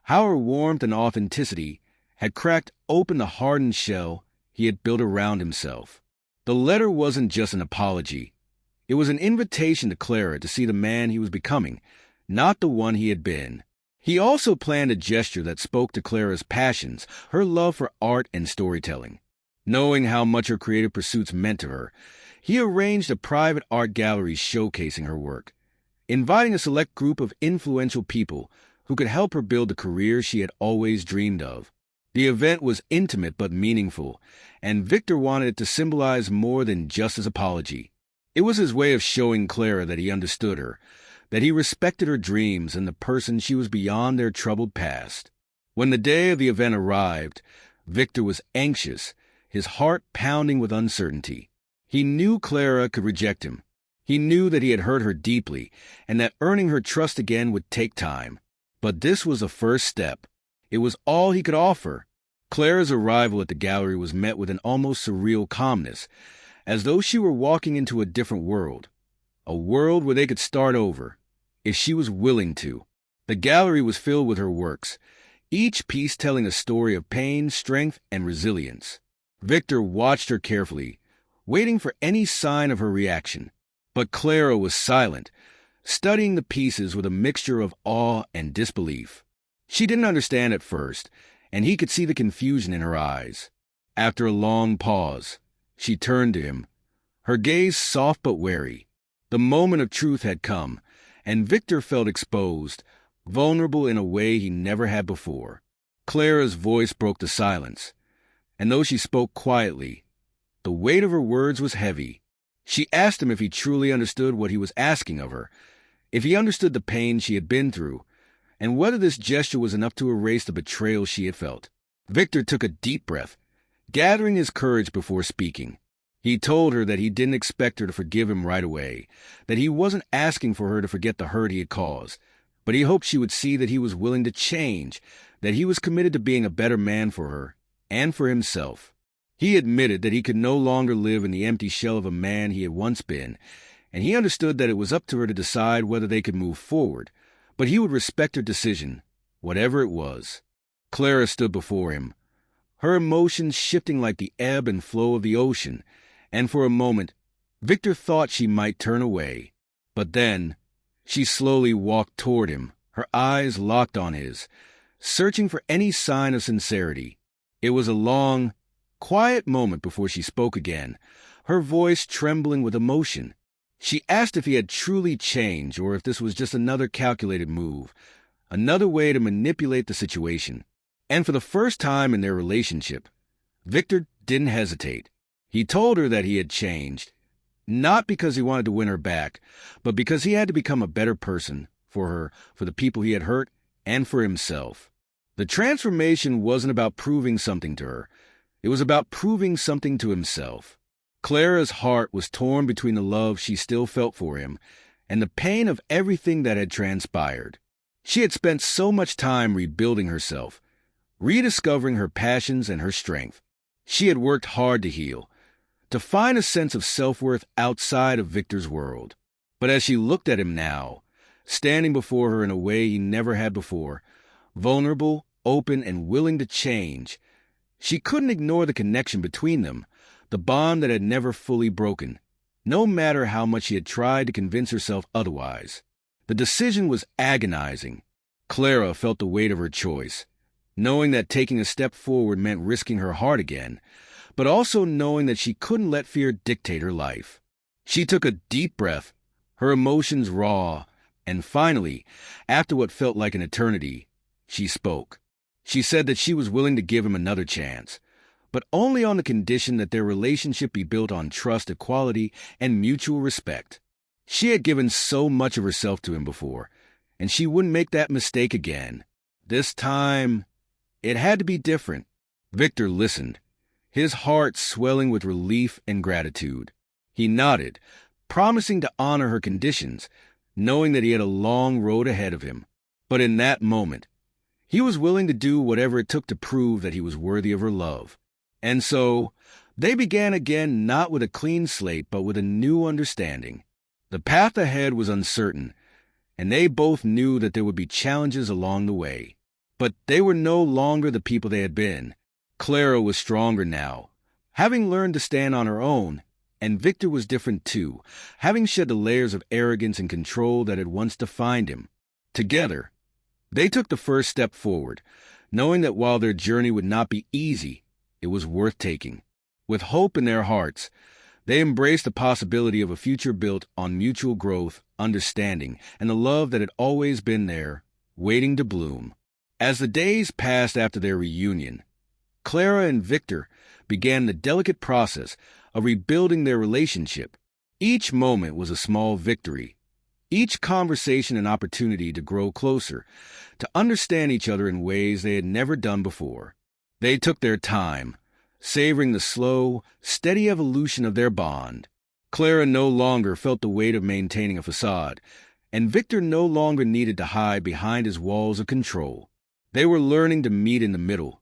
S1: how her warmth and authenticity had cracked open the hardened shell he had built around himself. The letter wasn't just an apology. It was an invitation to Clara to see the man he was becoming, not the one he had been. He also planned a gesture that spoke to Clara's passions, her love for art and storytelling. Knowing how much her creative pursuits meant to her, he arranged a private art gallery showcasing her work, inviting a select group of influential people who could help her build the career she had always dreamed of. The event was intimate but meaningful, and Victor wanted it to symbolize more than just his apology. It was his way of showing Clara that he understood her, that he respected her dreams and the person she was beyond their troubled past. When the day of the event arrived, Victor was anxious, his heart pounding with uncertainty. He knew Clara could reject him. He knew that he had hurt her deeply, and that earning her trust again would take time. But this was a first step. It was all he could offer. Clara's arrival at the gallery was met with an almost surreal calmness, as though she were walking into a different world, a world where they could start over, if she was willing to. The gallery was filled with her works, each piece telling a story of pain, strength, and resilience. Victor watched her carefully, waiting for any sign of her reaction. But Clara was silent, studying the pieces with a mixture of awe and disbelief. She didn't understand at first, and he could see the confusion in her eyes. After a long pause, she turned to him, her gaze soft but wary. The moment of truth had come, and Victor felt exposed, vulnerable in a way he never had before. Clara's voice broke the silence, and though she spoke quietly, the weight of her words was heavy. She asked him if he truly understood what he was asking of her, if he understood the pain she had been through, and whether this gesture was enough to erase the betrayal she had felt. Victor took a deep breath, gathering his courage before speaking. He told her that he didn't expect her to forgive him right away, that he wasn't asking for her to forget the hurt he had caused, but he hoped she would see that he was willing to change, that he was committed to being a better man for her and for himself. He admitted that he could no longer live in the empty shell of a man he had once been, and he understood that it was up to her to decide whether they could move forward, but he would respect her decision, whatever it was. Clara stood before him, her emotions shifting like the ebb and flow of the ocean, and for a moment, Victor thought she might turn away. But then, she slowly walked toward him, her eyes locked on his, searching for any sign of sincerity. It was a long, quiet moment before she spoke again, her voice trembling with emotion. She asked if he had truly changed or if this was just another calculated move, another way to manipulate the situation. And for the first time in their relationship, Victor didn't hesitate. He told her that he had changed, not because he wanted to win her back, but because he had to become a better person for her, for the people he had hurt, and for himself. The transformation wasn't about proving something to her. It was about proving something to himself. Clara's heart was torn between the love she still felt for him and the pain of everything that had transpired. She had spent so much time rebuilding herself, rediscovering her passions and her strength. She had worked hard to heal, to find a sense of self-worth outside of Victor's world. But as she looked at him now, standing before her in a way he never had before, vulnerable, open, and willing to change, she couldn't ignore the connection between them, the bond that had never fully broken, no matter how much she had tried to convince herself otherwise. The decision was agonizing. Clara felt the weight of her choice, knowing that taking a step forward meant risking her heart again, but also knowing that she couldn't let fear dictate her life. She took a deep breath, her emotions raw, and finally, after what felt like an eternity, she spoke. She said that she was willing to give him another chance, but only on the condition that their relationship be built on trust, equality, and mutual respect. She had given so much of herself to him before, and she wouldn't make that mistake again. This time, it had to be different. Victor listened, his heart swelling with relief and gratitude. He nodded, promising to honor her conditions, knowing that he had a long road ahead of him. But in that moment, he was willing to do whatever it took to prove that he was worthy of her love. And so, they began again not with a clean slate but with a new understanding. The path ahead was uncertain, and they both knew that there would be challenges along the way. But they were no longer the people they had been. Clara was stronger now, having learned to stand on her own, and Victor was different too, having shed the layers of arrogance and control that had once defined him. Together, they took the first step forward, knowing that while their journey would not be easy, it was worth taking. With hope in their hearts, they embraced the possibility of a future built on mutual growth, understanding, and the love that had always been there, waiting to bloom. As the days passed after their reunion, Clara and Victor began the delicate process of rebuilding their relationship. Each moment was a small victory, each conversation an opportunity to grow closer, to understand each other in ways they had never done before. They took their time, savoring the slow, steady evolution of their bond. Clara no longer felt the weight of maintaining a facade, and Victor no longer needed to hide behind his walls of control. They were learning to meet in the middle,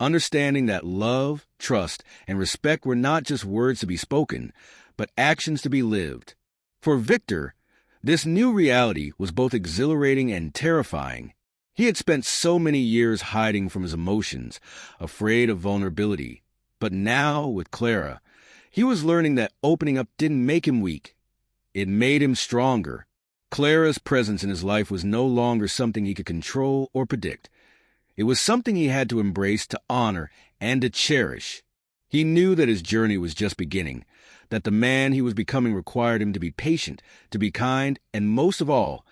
S1: understanding that love, trust, and respect were not just words to be spoken, but actions to be lived. For Victor, this new reality was both exhilarating and terrifying. He had spent so many years hiding from his emotions, afraid of vulnerability. But now, with Clara, he was learning that opening up didn't make him weak. It made him stronger. Clara's presence in his life was no longer something he could control or predict. It was something he had to embrace, to honor, and to cherish. He knew that his journey was just beginning, that the man he was becoming required him to be patient, to be kind, and most of all,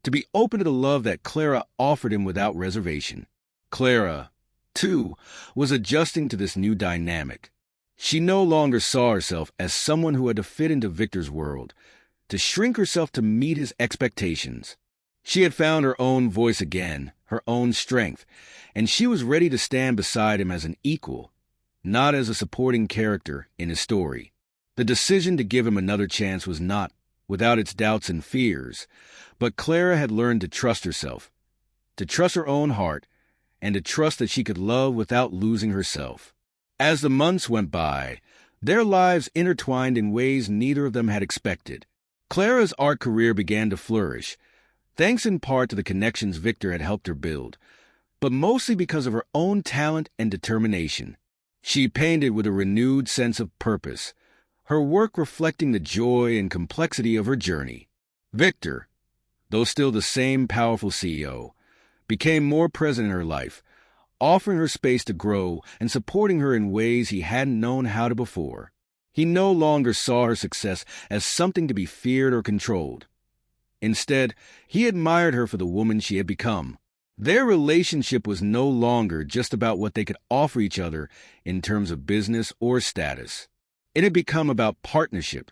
S1: to be open to the love that Clara offered him without reservation. Clara, too, was adjusting to this new dynamic. She no longer saw herself as someone who had to fit into Victor's world, to shrink herself to meet his expectations. She had found her own voice again, her own strength, and she was ready to stand beside him as an equal, not as a supporting character in his story. The decision to give him another chance was not without its doubts and fears, but Clara had learned to trust herself, to trust her own heart, and to trust that she could love without losing herself. As the months went by, their lives intertwined in ways neither of them had expected. Clara's art career began to flourish, thanks in part to the connections Victor had helped her build, but mostly because of her own talent and determination. She painted with a renewed sense of purpose, her work reflecting the joy and complexity of her journey. Victor, though still the same powerful CEO, became more present in her life, offering her space to grow and supporting her in ways he hadn't known how to before. He no longer saw her success as something to be feared or controlled. Instead, he admired her for the woman she had become. Their relationship was no longer just about what they could offer each other in terms of business or status. It had become about partnership,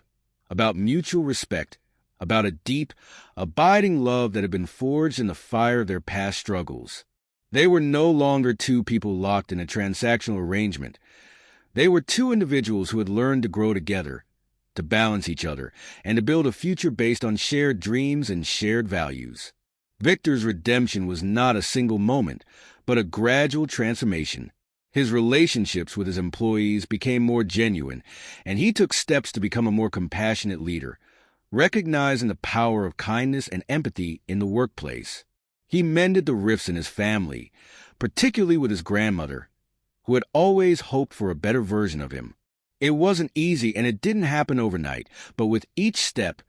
S1: about mutual respect, about a deep, abiding love that had been forged in the fire of their past struggles. They were no longer two people locked in a transactional arrangement. They were two individuals who had learned to grow together, to balance each other, and to build a future based on shared dreams and shared values. Victor's redemption was not a single moment, but a gradual transformation. His relationships with his employees became more genuine, and he took steps to become a more compassionate leader, recognizing the power of kindness and empathy in the workplace. He mended the rifts in his family, particularly with his grandmother, who had always hoped for a better version of him. It wasn't easy, and it didn't happen overnight, but with each step,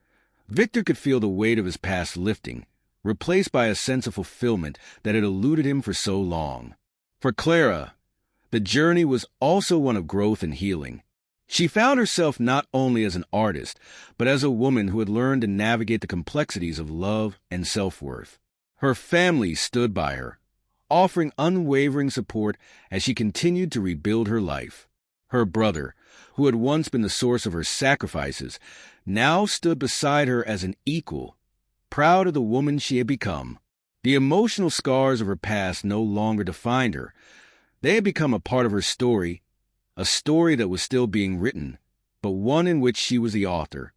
S1: Victor could feel the weight of his past lifting, replaced by a sense of fulfillment that had eluded him for so long. For Clara, the journey was also one of growth and healing. She found herself not only as an artist, but as a woman who had learned to navigate the complexities of love and self-worth. Her family stood by her, offering unwavering support as she continued to rebuild her life. Her brother, who had once been the source of her sacrifices, now stood beside her as an equal, proud of the woman she had become. The emotional scars of her past no longer defined her. They had become a part of her story, a story that was still being written, but one in which she was the author.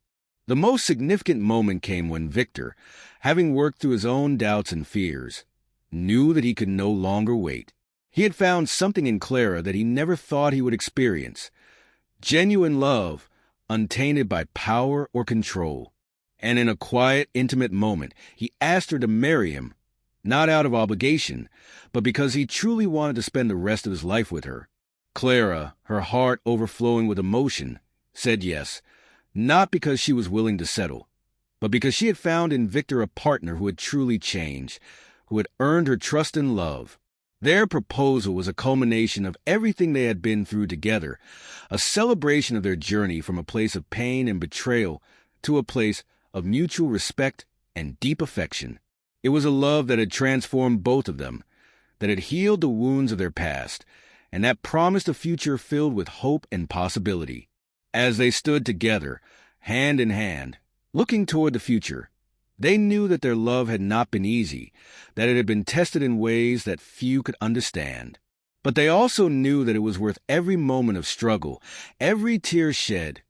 S1: The most significant moment came when Victor, having worked through his own doubts and fears, knew that he could no longer wait. He had found something in Clara that he never thought he would experience: genuine love, untainted by power or control. And in a quiet, intimate moment, he asked her to marry him, not out of obligation, but because he truly wanted to spend the rest of his life with her. Clara, her heart overflowing with emotion, said yes, not because she was willing to settle, but because she had found in Victor a partner who had truly changed, who had earned her trust and love. Their proposal was a culmination of everything they had been through together, a celebration of their journey from a place of pain and betrayal to a place of mutual respect and deep affection. It was a love that had transformed both of them, that had healed the wounds of their past, and that promised a future filled with hope and possibility. As they stood together, hand in hand, looking toward the future, they knew that their love had not been easy, that it had been tested in ways that few could understand. But they also knew that it was worth every moment of struggle, every tear shed,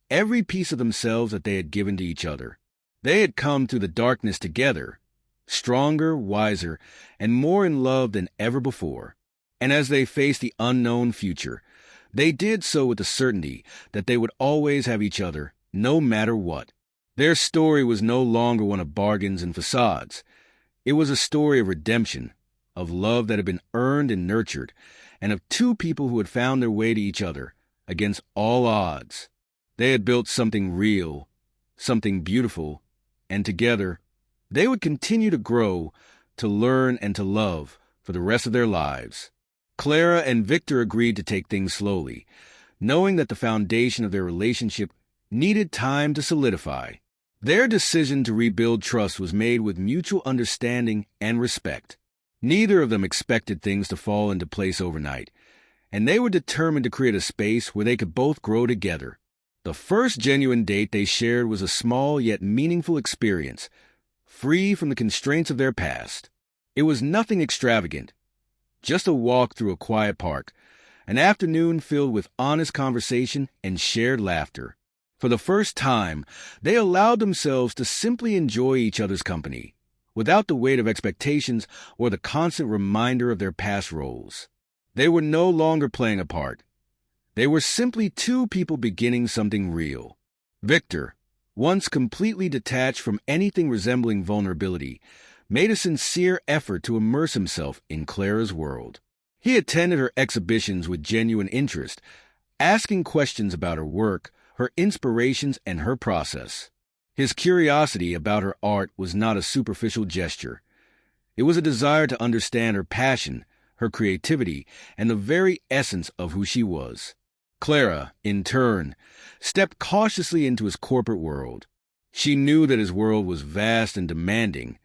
S1: every piece of themselves that they had given to each other. They had come through the darkness together, stronger, wiser, and more in love than ever before. And as they faced the unknown future, they did so with the certainty that they would always have each other, no matter what. Their story was no longer one of bargains and facades. It was a story of redemption, of love that had been earned and nurtured, and of two people who had found their way to each other against all odds. They had built something real, something beautiful, and together, They would continue to grow, to learn, and to love for the rest of their lives. Clara and Victor agreed to take things slowly, knowing that the foundation of their relationship needed time to solidify. Their decision to rebuild trust was made with mutual understanding and respect. Neither of them expected things to fall into place overnight, and they were determined to create a space where they could both grow together. The first genuine date they shared was a small yet meaningful experience, free from the constraints of their past. It was nothing extravagant, just a walk through a quiet park, an afternoon filled with honest conversation and shared laughter. For the first time, they allowed themselves to simply enjoy each other's company, without the weight of expectations or the constant reminder of their past roles. They were no longer playing a part. They were simply two people beginning something real. Victor, once completely detached from anything resembling vulnerability, made a sincere effort to immerse himself in Clara's world. He attended her exhibitions with genuine interest, asking questions about her work, her inspirations, and her process. His curiosity about her art was not a superficial gesture. It was a desire to understand her passion, her creativity, and the very essence of who she was. Clara, in turn, stepped cautiously into his corporate world. She knew that his world was vast and demanding,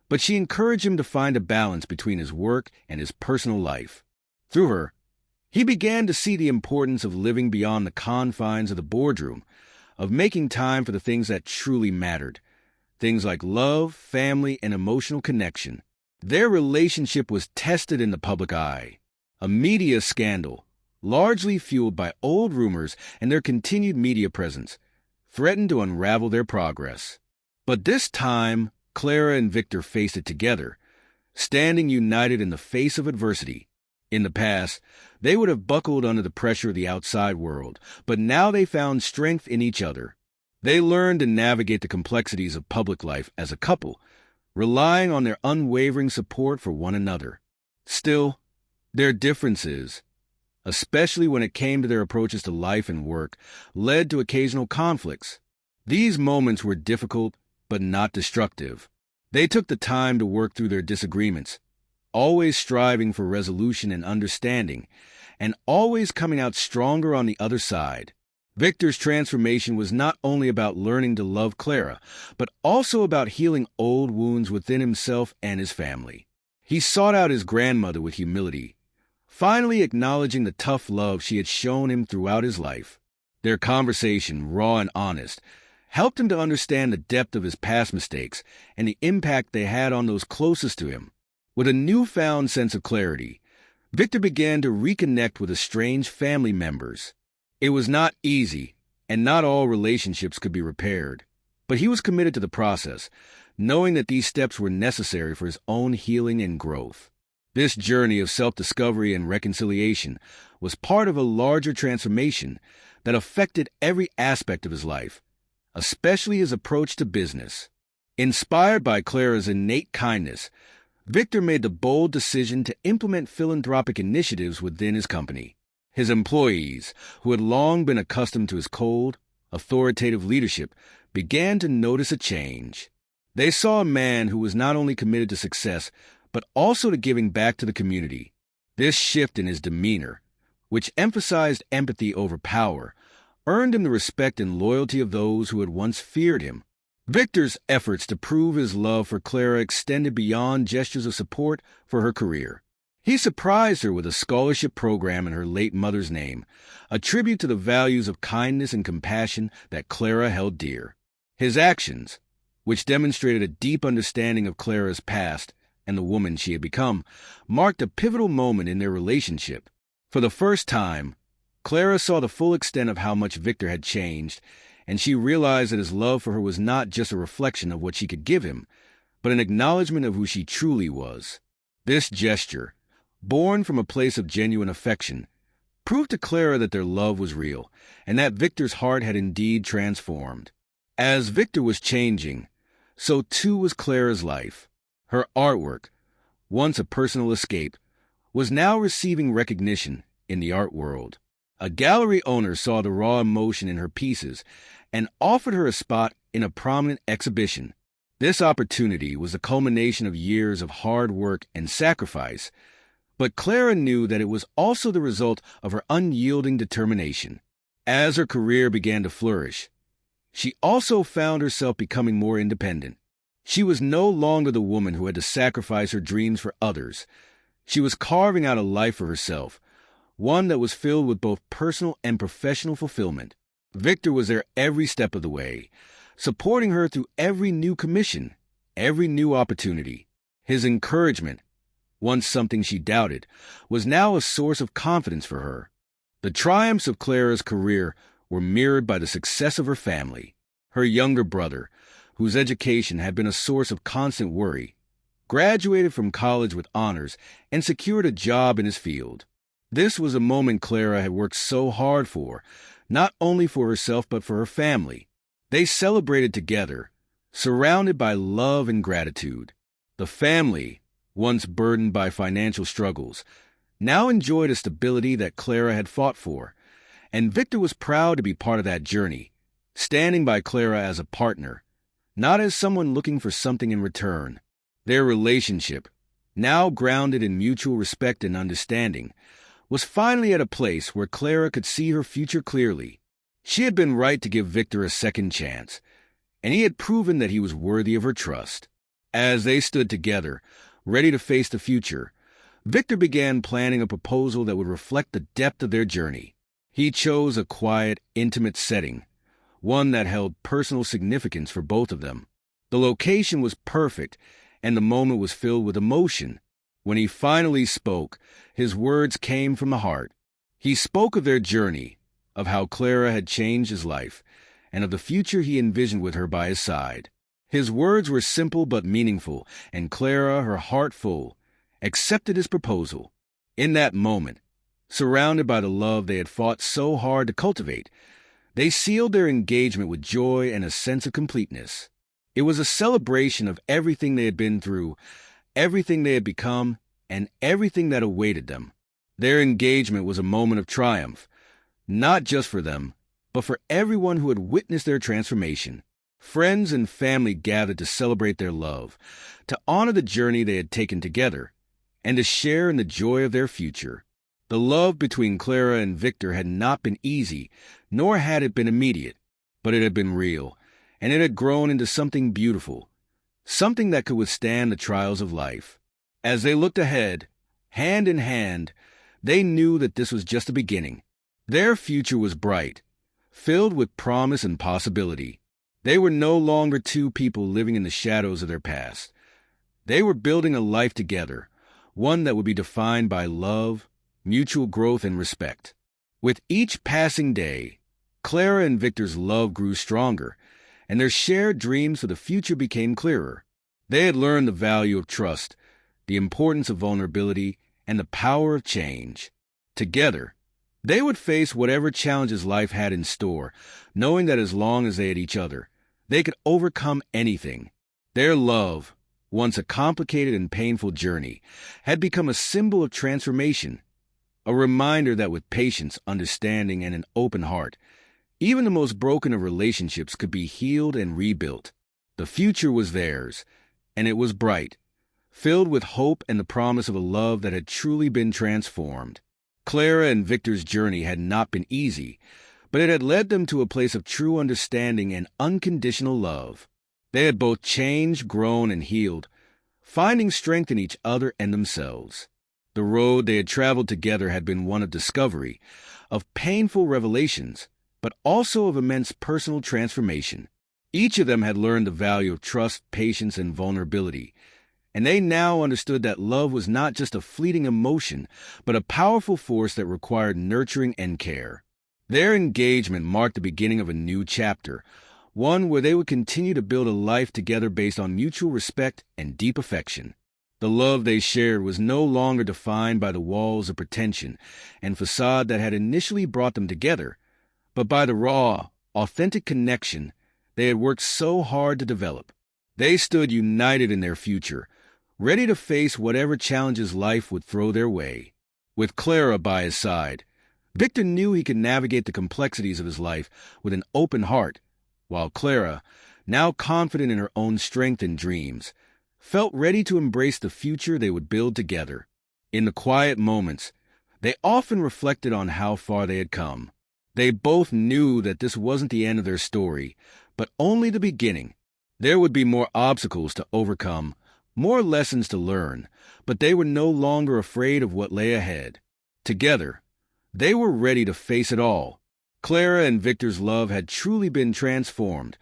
S1: but she encouraged him to find a balance between his work and his personal life. Through her, he began to see the importance of living beyond the confines of the boardroom, of making time for the things that truly mattered, things like love, family, and emotional connection. Their relationship was tested in the public eye. A media scandal, largely fueled by old rumors and their continued media presence, threatened to unravel their progress. But this time, Clara and Victor faced it together, standing united in the face of adversity. In the past, they would have buckled under the pressure of the outside world, but now they found strength in each other. They learned to navigate the complexities of public life as a couple, relying on their unwavering support for one another. Still, their differences, especially when it came to their approaches to life and work, led to occasional conflicts. These moments were difficult, but not destructive. They took the time to work through their disagreements, always striving for resolution and understanding, and always coming out stronger on the other side. Victor's transformation was not only about learning to love Clara, but also about healing old wounds within himself and his family. He sought out his grandmother with humility, finally acknowledging the tough love she had shown him throughout his life. Their conversation, raw and honest, helped him to understand the depth of his past mistakes and the impact they had on those closest to him. With a newfound sense of clarity, Victor began to reconnect with estranged family members. It was not easy, and not all relationships could be repaired, but he was committed to the process, knowing that these steps were necessary for his own healing and growth. This journey of self-discovery and reconciliation was part of a larger transformation that affected every aspect of his life, especially his approach to business. Inspired by Clara's innate kindness, Victor made the bold decision to implement philanthropic initiatives within his company. His employees, who had long been accustomed to his cold, authoritative leadership, began to notice a change. They saw a man who was not only committed to success, but also to giving back to the community. This shift in his demeanor, which emphasized empathy over power, earned him the respect and loyalty of those who had once feared him. Victor's efforts to prove his love for Clara extended beyond gestures of support for her career. He surprised her with a scholarship program in her late mother's name, a tribute to the values of kindness and compassion that Clara held dear. His actions, which demonstrated a deep understanding of Clara's past and the woman she had become, marked a pivotal moment in their relationship. For the first time, Clara saw the full extent of how much Victor had changed, and she realized that his love for her was not just a reflection of what she could give him, but an acknowledgement of who she truly was. This gesture, born from a place of genuine affection, proved to Clara that their love was real, and that Victor's heart had indeed transformed. As Victor was changing, so too was Clara's life. Her artwork, once a personal escape, was now receiving recognition in the art world. A gallery owner saw the raw emotion in her pieces and offered her a spot in a prominent exhibition. This opportunity was the culmination of years of hard work and sacrifice, but Clara knew that it was also the result of her unyielding determination. As her career began to flourish, she also found herself becoming more independent. She was no longer the woman who had to sacrifice her dreams for others. She was carving out a life for herself, one that was filled with both personal and professional fulfillment. Victor was there every step of the way, supporting her through every new commission, every new opportunity. His encouragement, once something she doubted, was now a source of confidence for her. The triumphs of Clara's career were mirrored by the success of her family. Her younger brother, whose education had been a source of constant worry, graduated from college with honors and secured a job in his field. This was a moment Clara had worked so hard for, not only for herself but for her family. They celebrated together, surrounded by love and gratitude. The family, once burdened by financial struggles, now enjoyed a stability that Clara had fought for, and Victor was proud to be part of that journey, standing by Clara as a partner, not as someone looking for something in return. Their relationship, now grounded in mutual respect and understanding, was finally at a place where Clara could see her future clearly. She had been right to give Victor a second chance, and he had proven that he was worthy of her trust. As they stood together, ready to face the future, Victor began planning a proposal that would reflect the depth of their journey. He chose a quiet, intimate setting, one that held personal significance for both of them. The location was perfect, and the moment was filled with emotion. When he finally spoke, his words came from the heart. He spoke of their journey, of how Clara had changed his life, and of the future he envisioned with her by his side. His words were simple but meaningful, and Clara, her heart full, accepted his proposal. In that moment, surrounded by the love they had fought so hard to cultivate, they sealed their engagement with joy and a sense of completeness. It was a celebration of everything they had been through, everything they had become, and everything that awaited them. Their engagement was a moment of triumph, not just for them, but for everyone who had witnessed their transformation. Friends and family gathered to celebrate their love, to honor the journey they had taken together, and to share in the joy of their future. The love between Clara and Victor had not been easy, nor had it been immediate, but it had been real, and it had grown into something beautiful, something that could withstand the trials of life. As they looked ahead, hand in hand, they knew that this was just the beginning. Their future was bright, filled with promise and possibility. They were no longer two people living in the shadows of their past. They were building a life together, one that would be defined by love, mutual growth, and respect. With each passing day, Clara and Victor's love grew stronger, and their shared dreams for the future became clearer. They had learned the value of trust, the importance of vulnerability, and the power of change. Together, they would face whatever challenges life had in store, knowing that as long as they had each other, they could overcome anything. Their love, once a complicated and painful journey, had become a symbol of transformation, a reminder that with patience, understanding, and an open heart, even the most broken of relationships could be healed and rebuilt. The future was theirs, and it was bright, filled with hope and the promise of a love that had truly been transformed. Clara and Victor's journey had not been easy, but it had led them to a place of true understanding and unconditional love. They had both changed, grown, and healed, finding strength in each other and themselves. The road they had traveled together had been one of discovery, of painful revelations, but also of immense personal transformation. Each of them had learned the value of trust, patience, and vulnerability, and they now understood that love was not just a fleeting emotion, but a powerful force that required nurturing and care. Their engagement marked the beginning of a new chapter, one where they would continue to build a life together based on mutual respect and deep affection. The love they shared was no longer defined by the walls of pretension and facade that had initially brought them together, but by the raw, authentic connection they had worked so hard to develop. They stood united in their future, ready to face whatever challenges life would throw their way. With Clara by his side, Victor knew he could navigate the complexities of his life with an open heart, while Clara, now confident in her own strength and dreams, felt ready to embrace the future they would build together. In the quiet moments, they often reflected on how far they had come. They both knew that this wasn't the end of their story, but only the beginning. There would be more obstacles to overcome, more lessons to learn, but they were no longer afraid of what lay ahead. Together, they were ready to face it all. Clara and Victor's love had truly been transformed.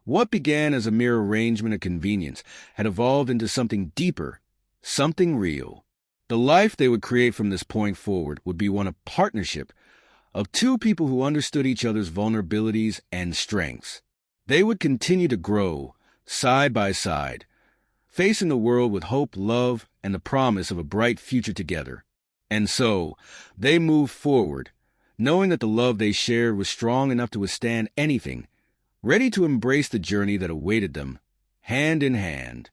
S1: What began as a mere arrangement of convenience had evolved into something deeper, something real. The life they would create from this point forward would be one of partnership, of two people who understood each other's vulnerabilities and strengths. They would continue to grow, side by side, facing the world with hope, love, and the promise of a bright future together. And so, they moved forward, knowing that the love they shared was strong enough to withstand anything, ready to embrace the journey that awaited them, hand in hand.